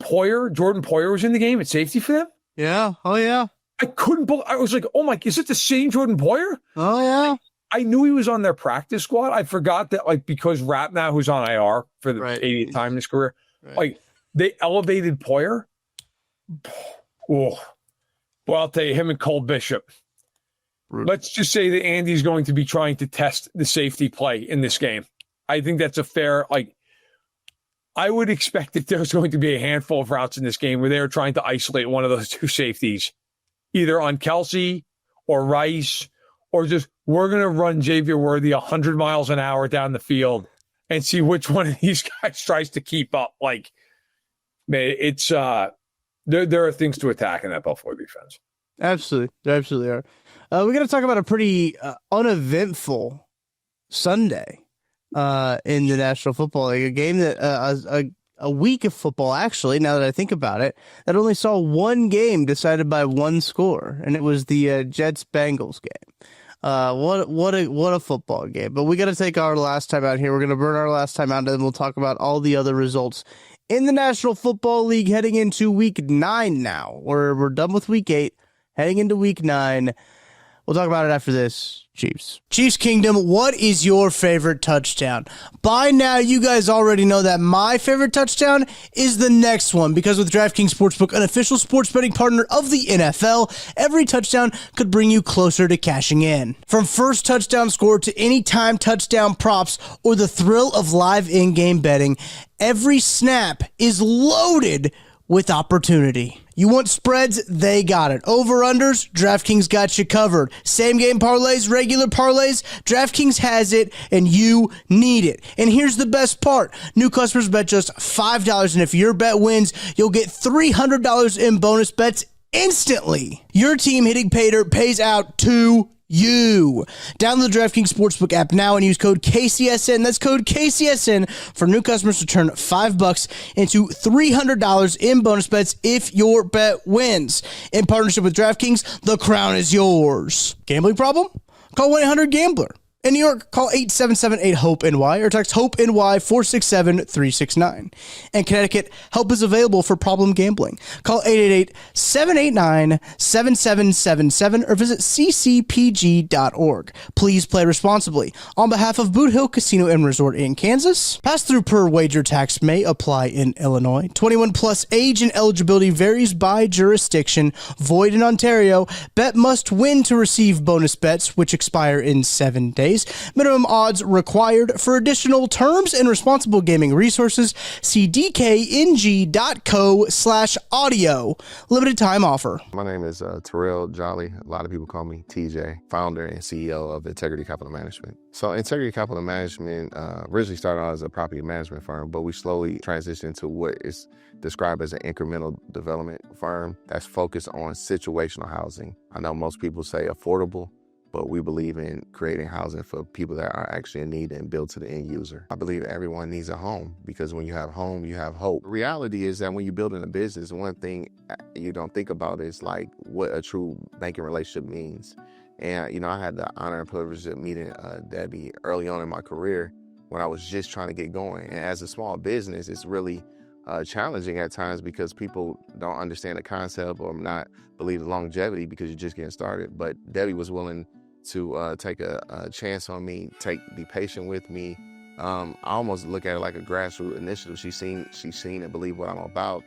Jordan Poyer was in the game at safety for them? Yeah. Oh, yeah. I couldn't believe. I was like, oh my, is it the same Jordan Poyer? Oh, yeah. I knew he was on their practice squad. I forgot that, like, because Ratnow, who's on IR for the 80th time in his career, like, they elevated Poyer. Oh, well, I'll tell you, him and Cole Bishop. Let's just say that Andy's going to be trying to test the safety play in this game. I think that's a fair, like, I would expect that there's going to be a handful of routes in this game where they're trying to isolate one of those 2 safeties, either on Kelsey or Rice, or just, we're going to run Xavier Worthy 100 miles an hour down the field and see which one of these guys tries to keep up. Like, man, it's, there are things to attack in that Buffalo defense. Absolutely. There absolutely are. We got to talk about a pretty uneventful Sunday in the National Football League, a game that a week of football, actually, now that I think about it, that only saw one game decided by one score, and it was the Jets-Bengals game. What a football game. But we got to take our last time out here. We're going to burn our last time out, and then we'll talk about all the other results in the National Football League heading into Week 9 now. We're done with Week 8, heading into Week 9. We'll talk about it after this. Chiefs Kingdom, what is your favorite touchdown? By now, you guys already know that my favorite touchdown is the next one, because with DraftKings Sportsbook, an official sports betting partner of the NFL, every touchdown could bring you closer to cashing in. From first touchdown score to anytime touchdown props or the thrill of live in-game betting, every snap is loaded with opportunity. You want spreads? They got it. Over-unders? DraftKings got you covered. Same-game parlays, regular parlays? DraftKings has it, and you need it. And here's the best part. New customers bet just $5, and if your bet wins, you'll get $300 in bonus bets instantly. Your team hitting pay dirt pays out to you. Download the DraftKings Sportsbook app now and use code KCSN. That's code KCSN for new customers to turn $5 into $300 in bonus bets if your bet wins. In partnership with DraftKings, the crown is yours. Gambling problem? Call 1-800-GAMBLER. In New York, call 877-8-HOPE-NY or text HOPE-NY 467-369. In Connecticut, help is available for problem gambling. Call 888-789-7777 or visit ccpg.org. Please play responsibly. On behalf of Boot Hill Casino and Resort in Kansas, pass-through per wager tax may apply in Illinois. 21 plus age and eligibility varies by jurisdiction. Void in Ontario. Bet must win to receive bonus bets, which expire in 7 days. Minimum odds required. For additional terms and responsible gaming resources, see dkng.co/audio. Limited time offer. My name is Terrell Jolly. A lot of people call me TJ, founder and CEO of Integrity Capital Management. So Integrity Capital Management originally started out as a property management firm, but we slowly transitioned to what is described as an incremental development firm that's focused on situational housing. I know most people say affordable, but we believe in creating housing for people that are actually in need and built to the end user. I believe everyone needs a home because when you have home, you have hope. The reality is that when you're building a business, one thing you don't think about is like what a true banking relationship means. And, I had the honor and privilege of meeting Debbie early on in my career when I was just trying to get going. And as a small business, it's really challenging at times because people don't understand the concept or not believe the longevity because you're just getting started. But Debbie was willing to take a chance on me, be patient with me. I almost look at it like a grassroots initiative. She's seen and believe what I'm about.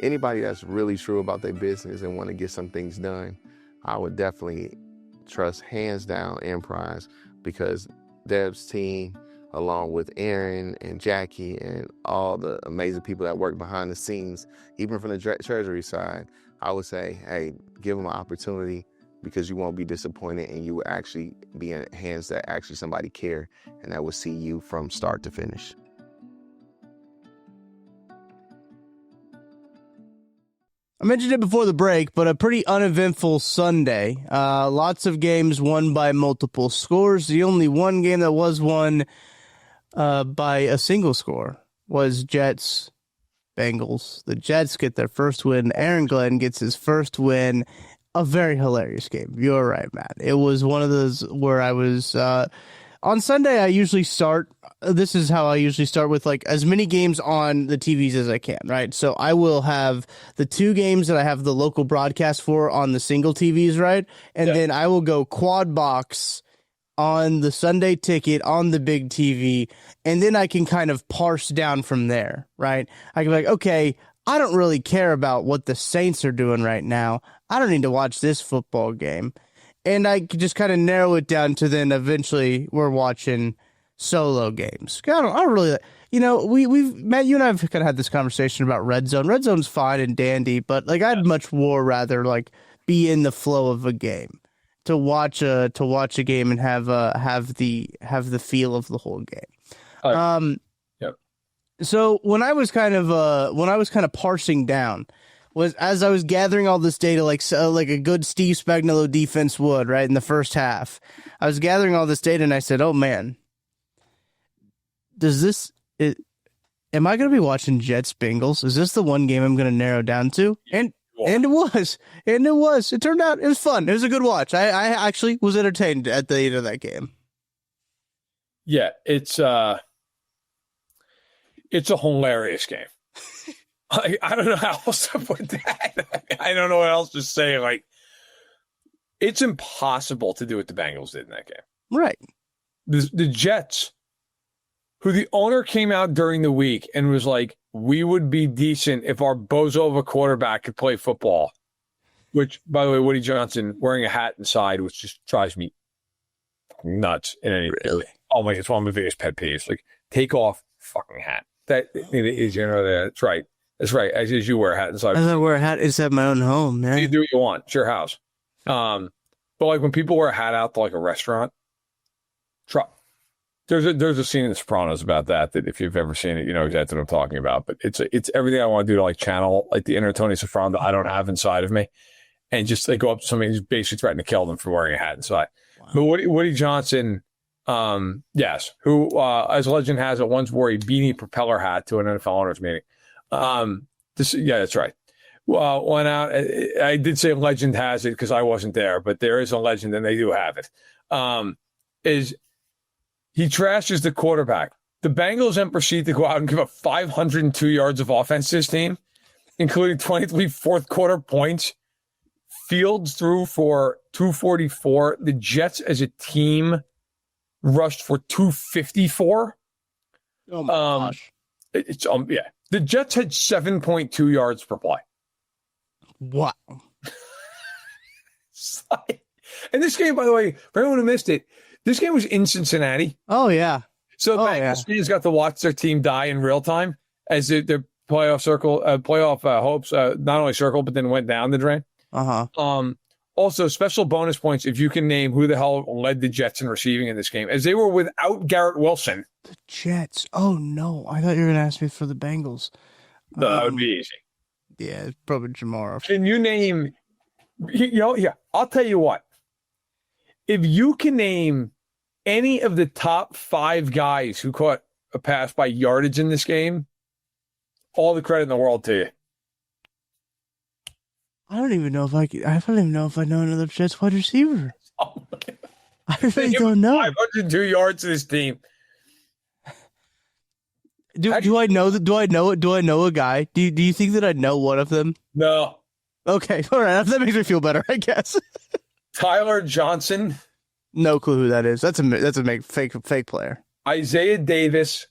Anybody that's really true about their business and want to get some things done, I would definitely trust hands down Emprise because Deb's team, along with Aaron and Jackie and all the amazing people that work behind the scenes, even from the treasury side, I would say, hey, give them an opportunity because you won't be disappointed and you will actually be in hands that actually somebody care and that will see you from start to finish. I mentioned it before the break, but a pretty uneventful Sunday. Lots of games won by multiple scores. The only one game that was won by a single score was Jets-Bengals. The Jets get their first win. Aaron Glenn gets his first win. A very hilarious game. You're right, Matt. It was one of those where I was on Sunday. I usually start. This is how I usually start with like as many games on the TVs as I can, right? So I will have the two games that I have the local broadcast for on the single TVs, right? And then I will go quad box on the Sunday ticket on the big TV, and then I can kind of parse down from there, right? I can be like, okay, I don't really care about what the Saints are doing right now. I don't need to watch this football game. And I could just kind of narrow it down to then eventually we're watching solo games. I don't really, we've Matt, you and I have kind of had this conversation about Red Zone. Red Zone's fine and dandy, but like I'd much more rather like be in the flow of a game to watch a game and have the feel of the whole game. So when I was kind of parsing down was as I was gathering all this data, like a good Steve Spagnuolo defense would, right, in the first half, I was gathering all this data and I said, oh man, am I going to be watching Jets-Bengals? Is this the one game I'm going to narrow down to? And it was. It turned out it was fun. It was a good watch. I actually was entertained at the end of that game. Yeah, it's a hilarious game. I don't know how else to put that. I don't know what else to say. Like, it's impossible to do what the Bengals did in that game. Right. The Jets, who the owner came out during the week and was like, we would be decent if our bozo of a quarterback could play football. Which, by the way, Woody Johnson wearing a hat inside, which just drives me nuts in any way. Oh my, it's one of my biggest pet peeves. Like, take off fucking hat. That is, that's right. That's right. As you wear a hat inside. As I wear a hat inside my own home, man. You do what you want. It's your house. But like when people wear a hat out to like a restaurant, there's a scene in The Sopranos about that if you've ever seen it, you know exactly what I'm talking about. But it's everything I want to do to like channel like the inner Tony Soprano that I don't have inside of me, and just like go up to somebody who's basically threatening to kill them for wearing a hat inside. Wow. But Woody Johnson, yes, who as legend has it, once wore a beanie propeller hat to an NFL owners meeting. That's right. Well, went out. I did say legend has it because I wasn't there, but there is a legend and they do have it. He trashes the quarterback. The Bengals then proceed to go out and give up 502 yards of offense to this team, including 23 fourth quarter points. Fields threw for 244. The Jets as a team rushed for 254. Oh my gosh. Yeah. The Jets had 7.2 yards per play. Wow. And this game, by the way, for anyone who missed it, this game was in Cincinnati. Oh, yeah. So Bengals fans got to watch their team die in real time as their playoff hopes not only circled, but then went down the drain. Also, special bonus points if you can name who the hell led the Jets in receiving in this game, as they were without Garrett Wilson. The Jets. Oh, no. I thought you were going to ask me for the Bengals. No, that would be easy. Yeah, it's probably Jamar. Can you name, I'll tell you what. If you can name any of the top 5 guys who caught a pass by yardage in this game, all the credit in the world to you. I don't even know if I know another Jets wide receiver. Oh, I really don't know. 502 yards to this team. Do I know a guy? Do you think that I know one of them? No. Okay, all right. That makes me feel better, I guess. Tyler Johnson. No clue who that is. That's a fake player. Isaiah Davis.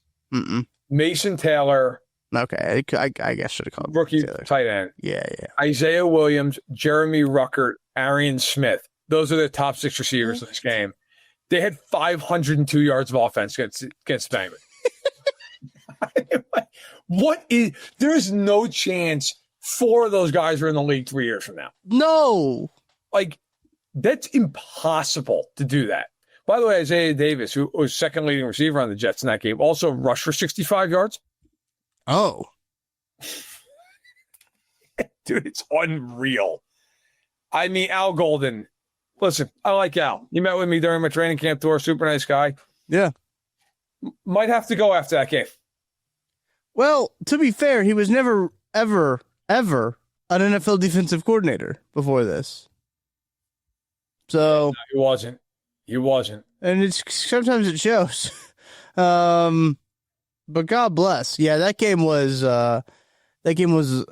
Mason Taylor. Okay, I guess should have called rookie Taylor. Tight end. Yeah. Isaiah Williams, Jeremy Ruckert, Arian Smith. Those are the top 6 receivers in this game. They had 502 yards of offense against Bengals. There's no chance 4 of those guys are in the league 3 years from now. No. That's impossible to do that. By the way, Isaiah Davis, who was second leading receiver on the Jets in that game, also rushed for 65 yards. Oh. Dude, it's unreal. I mean, Al Golden. Listen, I like Al. You met with me during my training camp tour. Super nice guy. Yeah. Might have to go after that game. Well, to be fair, he was never, ever, ever an NFL defensive coordinator before this. So No, he wasn't. And sometimes it shows. But God bless. Yeah, that game was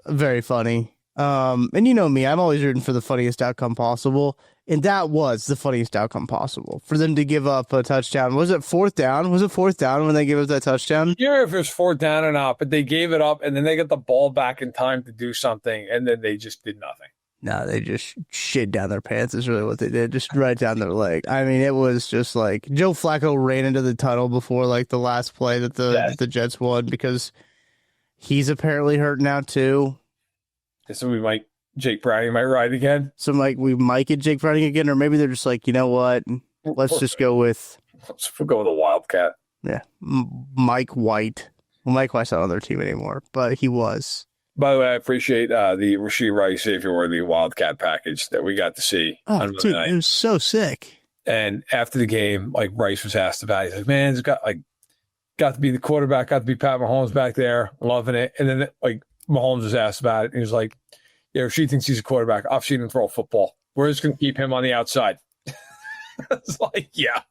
very funny. And you know me, I'm always rooting for the funniest outcome possible. And that was the funniest outcome possible. For them to give up a touchdown. Was it 4th down? Was it 4th down when they gave up that touchdown? I don't know if it was 4th down or not, but they gave it up and then they got the ball back in time to do something and then they just did nothing. No, they just shit down their pants is really what they did. Just right down their leg. I mean, it was just like Joe Flacco ran into the tunnel before the last play that the Jets won because he's apparently hurt now too. So Jake Browning might ride again. So we might get Jake Browning again, or maybe they're just you know what? Let's just go with the Wildcat. Yeah, Mike White. Well, Mike White's not on their team anymore, but he was. By the way, I appreciate the Rashee Rice Xavier Worthy Wildcat package that we got to see. Oh, dude, it was so sick. And after the game, Rice was asked about it. He's like, man, it's got to be the quarterback, got to be Pat Mahomes back there, loving it. And then Mahomes was asked about it, and he was like, yeah, Rashee thinks he's a quarterback. I've seen him throw a football. We're just going to keep him on the outside. It's yeah.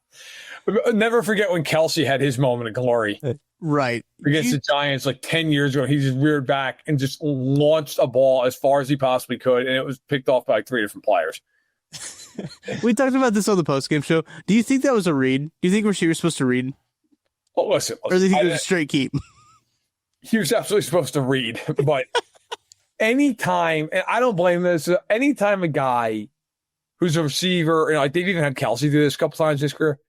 Never forget when Kelsey had his moment of glory. Right. Against the Giants 10 years ago. He just reared back and just launched a ball as far as he possibly could, and it was picked off by 3 different players. We talked about this on the postgame show. Do you think that was a read? Do you think Rashee was supposed to read? Well, listen. Or do you think it was a straight keep? He was absolutely supposed to read, but anytime, and I don't blame this, anytime a guy who's a receiver, they've even had Kelsey do this a couple times in his career,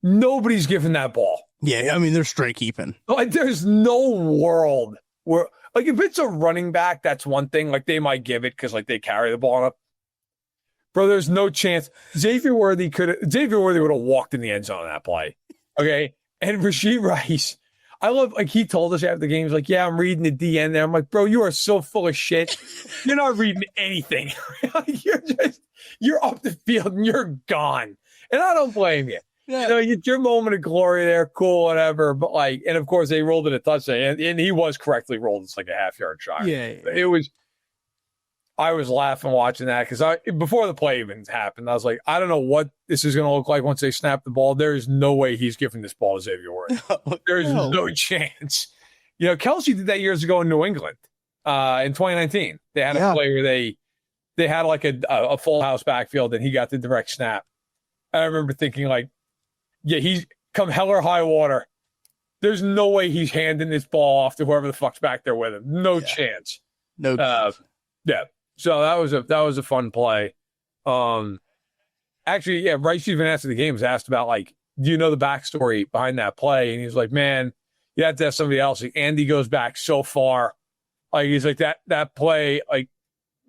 nobody's giving that ball. Yeah, I mean, they're straight keeping. There's no world where, if it's a running back, that's one thing. They might give it because, they carry the ball up. Bro, there's no chance. Xavier Worthy would have walked in the end zone on that play. Okay? And Rashee Rice, I love, he told us after the game, he's yeah, I'm reading the DN there. I'm bro, you are so full of shit. You're not reading anything. You're up the field and you're gone. And I don't blame you. Yeah. It's your moment of glory there, cool, whatever. But and of course they rolled it a touchdown, and he was correctly rolled. It's a half-yard shot. Yeah. It was. I was laughing watching that because before the play even happened, I was like, I don't know what this is going to look like once they snap the ball. There is no way he's giving this ball to Xavier Worthy. There is no chance. Kelsey did that years ago in New England in 2019. They had a play where they had like a full house backfield and he got the direct snap. I remember thinking like, yeah, he's come hell or high water. There's no way he's handing this ball off to whoever the fuck's back there with him. No chance. No chance. Yeah. So that was a fun play. Actually, yeah, Rice even after the game was asked about like, do you know the backstory behind that play? And he's like, man, you have to have somebody else. Like Andy goes back so far. Like he's like that play, like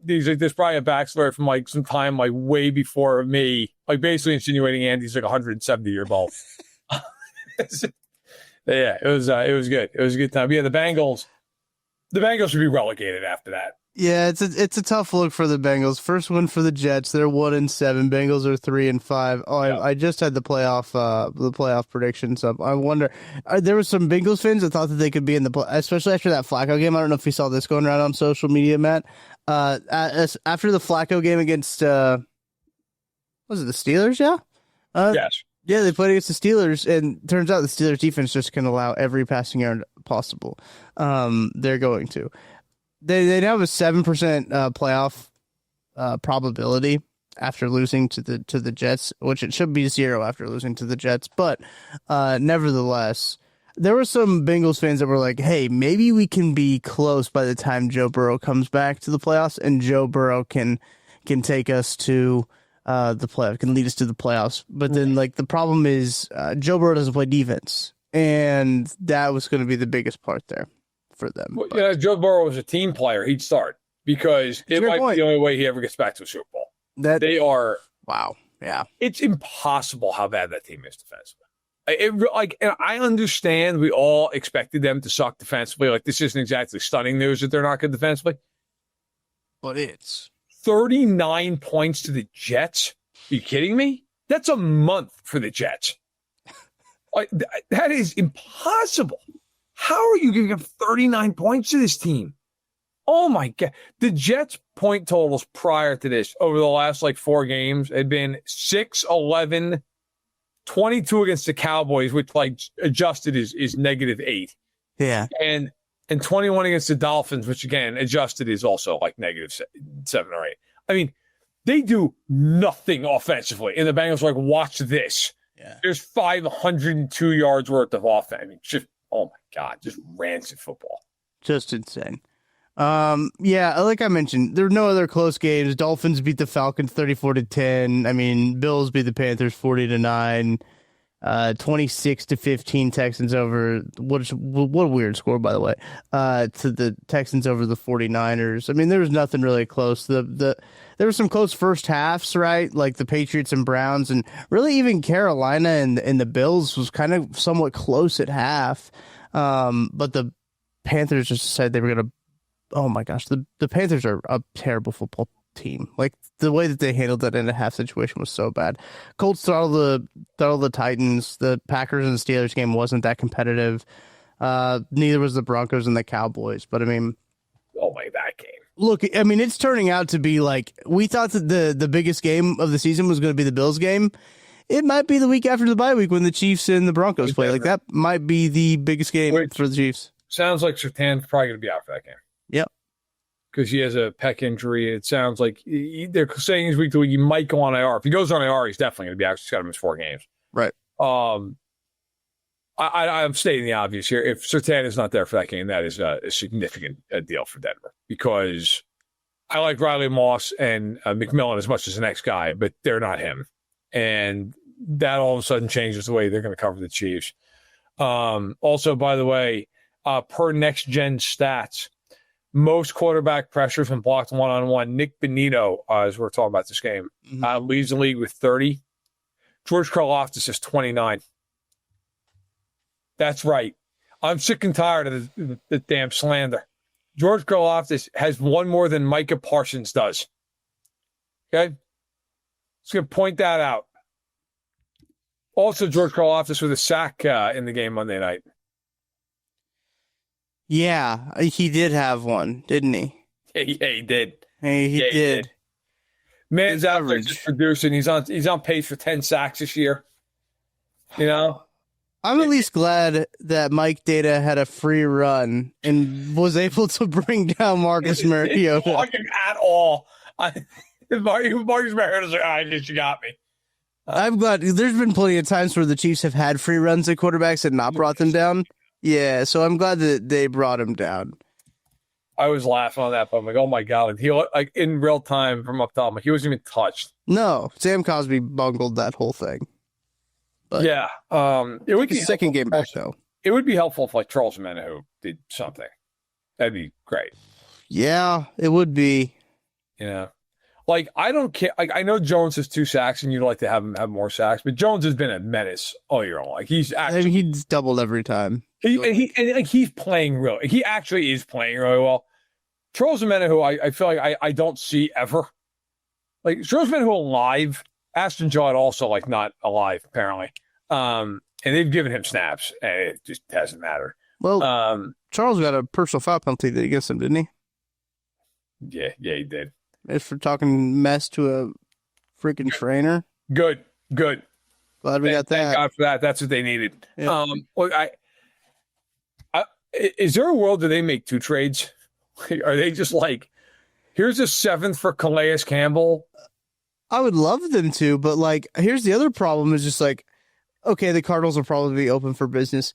he's like, there's probably a backstory from like some time like way before me. Like basically insinuating Andy's like 170-year old. Yeah, it was good. It was a good time. But yeah, the Bengals should be relegated after that. Yeah, it's a tough look for the Bengals. First win for the Jets. They're 1-7. Bengals are 3-5. Oh, yeah. I just had the playoff predictions up. I wonder. There were some Bengals fans that thought that they could be in the play, especially after that Flacco game. I don't know if you saw this going around on social media, Matt. After the Flacco game against was it the Steelers? Yeah. Yes. Yeah, they played against the Steelers, and turns out the Steelers defense just can allow every passing yard possible. They're going to. They now have a 7% playoff probability after losing to the Jets, which it should be 0 after losing to the Jets. But nevertheless, there were some Bengals fans that were like, hey, maybe we can be close by the time Joe Burrow comes back to the playoffs, and Joe Burrow can take us to the playoff, can lead us to the playoffs. But then, like, the problem is Joe Burrow doesn't play defense, and that was going to be the biggest part there for them. Well, if Joe Burrow was a team player, he'd start because it might be the only way he ever gets back to a Super Bowl. They are wow, yeah. It's impossible how bad that team is defensively. And I understand we all expected them to suck defensively. Like this isn't exactly stunning news that they're not good defensively, but it's 39 points to the Jets. Are you kidding me? That's a month for the Jets. Like that is impossible. How are you giving up 39 points to this team? Oh, my God. The Jets' point totals prior to this over the last, 4 games had been 6, 11, 22 against the Cowboys, which, adjusted is -8. Yeah. And 21 against the Dolphins, which, again, adjusted is also, -7 or 8. I mean, they do nothing offensively. And the Bengals are like, watch this. Yeah. There's 502 yards worth of offense. I mean, just, oh, my God, just rancid football. Just insane. Yeah, like I mentioned, there were no other close games. Dolphins beat the Falcons 34-10. I mean, Bills beat the Panthers 40-9. 26-15 Texans over. What a weird score, by the way. To the Texans over the 49ers. I mean, there was nothing really close. There were some close first halves, right? Like the Patriots and Browns, and really even Carolina and the Bills was kind of somewhat close at half. But the Panthers just said they were going to. Oh my gosh, the Panthers are a terrible football team. Like the way that they handled that in a half situation was so bad. Colts throttled the Titans. The Packers and the Steelers game wasn't that competitive. Neither was the Broncos and the Cowboys. But I mean, oh my, that game. Look, I mean, it's turning out to be like we thought that the biggest game of the season was going to be the Bills game. It might be the week after the bye week when the Chiefs and the Broncos play. Like that might be the biggest game for the Chiefs. Sounds like Surtain's probably going to be out for that game. Yep. Because he has a pec injury. It sounds like they're saying he's week to week. He might go on IR. If he goes on IR, he's definitely going to be out. He's got to miss 4 games. Right. I'm stating the obvious here. If Surtain is not there for that game, that is a significant deal for Denver. Because I like Riley Moss and McMillan as much as the next guy, but they're not him. And that all of a sudden changes the way they're going to cover the Chiefs. Also, by the way, per next gen stats, most quarterback pressures when blocked one-on-one. Nick Bonito, as we're talking about this game, leads the league with 30. George Karlaftis is 29. That's right. I'm sick and tired of the damn slander. George Karlaftis has one more than Micah Parsons does. Okay? Just going to point that out. Also, George Karlaftis with a sack in the game Monday night. Yeah, he did have one, didn't he? Yeah, he did. Hey, he Yeah, he did. did. Man's His out there average. just producing. He's on pace for 10 sacks this year. You know? I'm at least glad that Mike Data had a free run and was able to bring down Marcus Mariota. Talking at all. Marcus Mariota's like, I guess you got me. I'm glad. There's been plenty of times where the Chiefs have had free runs at quarterbacks and not brought them down. Yeah, so I'm glad that they brought him down. I was laughing on that, but I'm like, oh my God. He like in real time from up top, he wasn't even touched. No, Sam Cosby bungled that whole thing. But Yeah. It would be his second game back, though. It would be helpful if like Charles Menahu did something. That'd be great. Yeah, it would be. You know, like I don't care. Like I know Jones has 2 sacks, and you'd like to have him have more sacks, but Jones has been a menace all year long. Like he's actually I mean, he's doubled every time. he's playing really. He actually is playing really well. Charles Menahu, I feel like I don't see ever. Like Charles Menahu alive. Aston Jawed also like not alive apparently. And they've given him snaps, and it just hasn't mattered. Well, Charles got a personal foul penalty against him, didn't he? Yeah, he did. It's for talking mess to a freaking trainer. Good. Glad we got that. Thank God for that. That's what they needed. Yeah. Look, is there a world where they make 2 trades? Are they just like, here's a 7th for Calais Campbell? I would love them to, but like, here's the other problem: is just like, okay, the Cardinals will probably be open for business.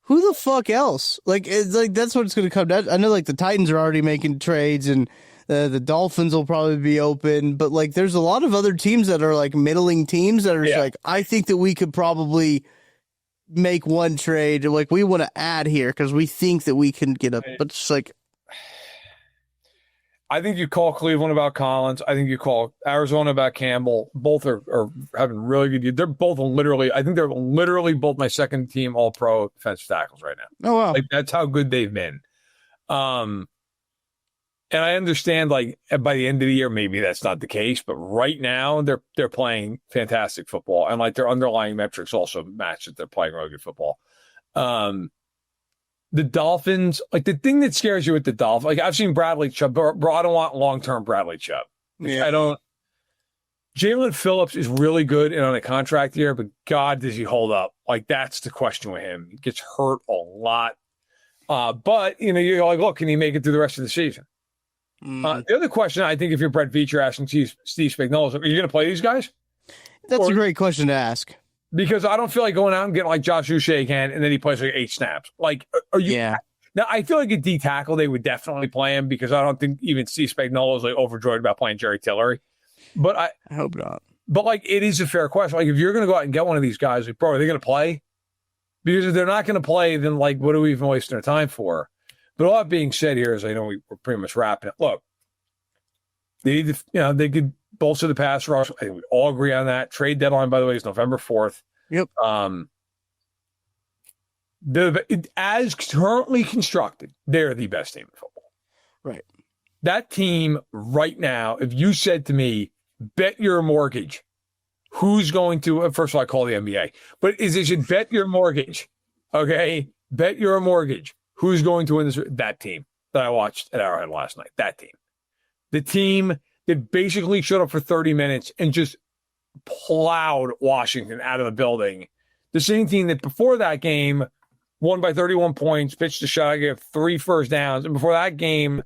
Who the fuck else? Like, it's like that's what it's going to come down. I know, like the Titans are already making trades, and the Dolphins will probably be open, but like, there's a lot of other teams that are like middling teams that are just like, I think that we could probably make one trade. Like, we want to add here because we think that we can get up, but it's like. I think you call Cleveland about Collins. I think you call Arizona about Campbell. Both are having really good years. They're both they're literally both my second team All-Pro defensive tackles right now. Oh, wow. Like that's how good they've been. And I understand like by the end of the year, maybe that's not the case, but right now they're playing fantastic football, and like their underlying metrics also match that they're playing really good football. The Dolphins, like the thing that scares you with the Dolphins, like I've seen Bradley Chubb, but I don't want long-term Bradley Chubb. Yeah. I don't. Jalen Phillips is really good and on a contract year, but God, does he hold up? Like that's the question with him. He gets hurt a lot. But, you're like, look, can he make it through the rest of the season? The other question, I think if you're Brett Veach, you're asking Steve Spagnuolo, are you going to play these guys? That's a great question to ask. Because I don't feel like going out and getting like Josh Uche again, and then he plays like 8 snaps. Like, are you? Yeah. Now, I feel like a D tackle, they would definitely play him because I don't think even Steve Spagnuolo is like overjoyed about playing Jerry Tillery. But I hope not. But like, it is a fair question. Like, if you're going to go out and get one of these guys, like, bro, are they going to play? Because if they're not going to play, then like, what are we even wasting our time for? But all that being said, here is I know we're pretty much wrapping it. Look, they need to, they could bolster the pass rush. I think we all agree on that. Trade deadline, by the way, is November 4th. Yep. As currently constructed, they're the best team in football. Right. That team right now, if you said to me, bet your mortgage, who's going to, first of all, I call the NBA, but you should bet your mortgage, okay? Bet your mortgage. Who's going to win this? That team that I watched at Arrowhead last night. That team. The team that basically showed up for 30 minutes and just plowed Washington out of the building. The same team that before that game won by 31 points, pitched a shutout, gave 3 first downs, and before that game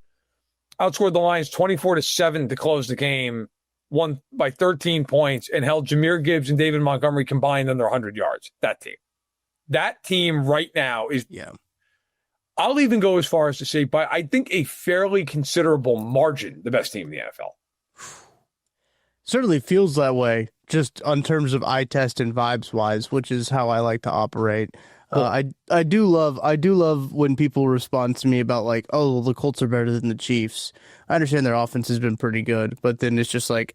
outscored the Lions 24-7 to close the game, won by 13 points, and held Jahmyr Gibbs and David Montgomery combined under 100 yards. That team right now is, I'll even go as far as to say, by I think a fairly considerable margin, the best team in the NFL. Certainly feels that way, just on terms of eye test and vibes wise, which is how I like to operate. Cool. I do love when people respond to me about like, oh, the Colts are better than the Chiefs. I understand their offense has been pretty good, but then it's just like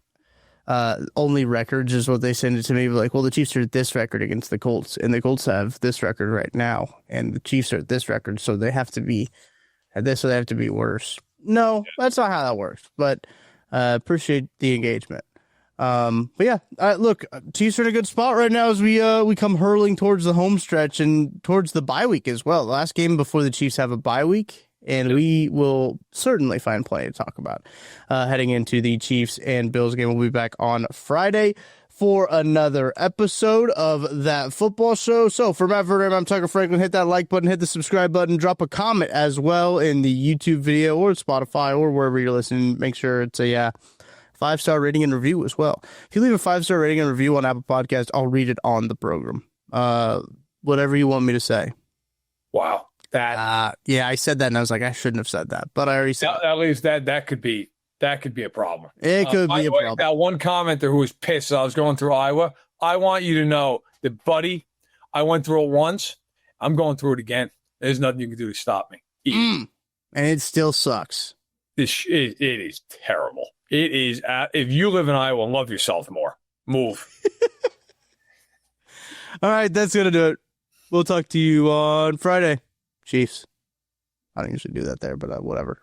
only records is what they send it to me. Like, well, the Chiefs are at this record against the Colts, and the Colts have this record right now, and the Chiefs are at this record, so they have to be at this, so they have to be worse. No, that's not how that works. But appreciate the engagement. But yeah, look, Chiefs are in a good spot right now as we come hurling towards the home stretch and towards the bye week as well. The last game before the Chiefs have a bye week and we will certainly find plenty to talk about heading into the Chiefs and Bills game. We'll be back on Friday for another episode of That Football Show. So for Matt Verderame, I'm Tucker Franklin. Hit that like button, hit the subscribe button, drop a comment as well in the YouTube video or Spotify or wherever you're listening. Make sure it's a 5-star rating and review as well. If you leave a 5-star rating and review on Apple Podcast, I'll read it on the program. Whatever you want me to say. Wow. That yeah, I said that and I was like, I shouldn't have said that, but I already said at least that could be a problem. It could be a problem. That one commenter who was pissed I was going through Iowa, I want you to know that, buddy, I went through it once. I'm going through it again. There's nothing you can do to stop me. And it still sucks. It is terrible. It is. If you live in Iowa, love yourself more. Move. All right, that's going to do it. We'll talk to you on Friday. Chiefs. I don't usually do that there, but whatever.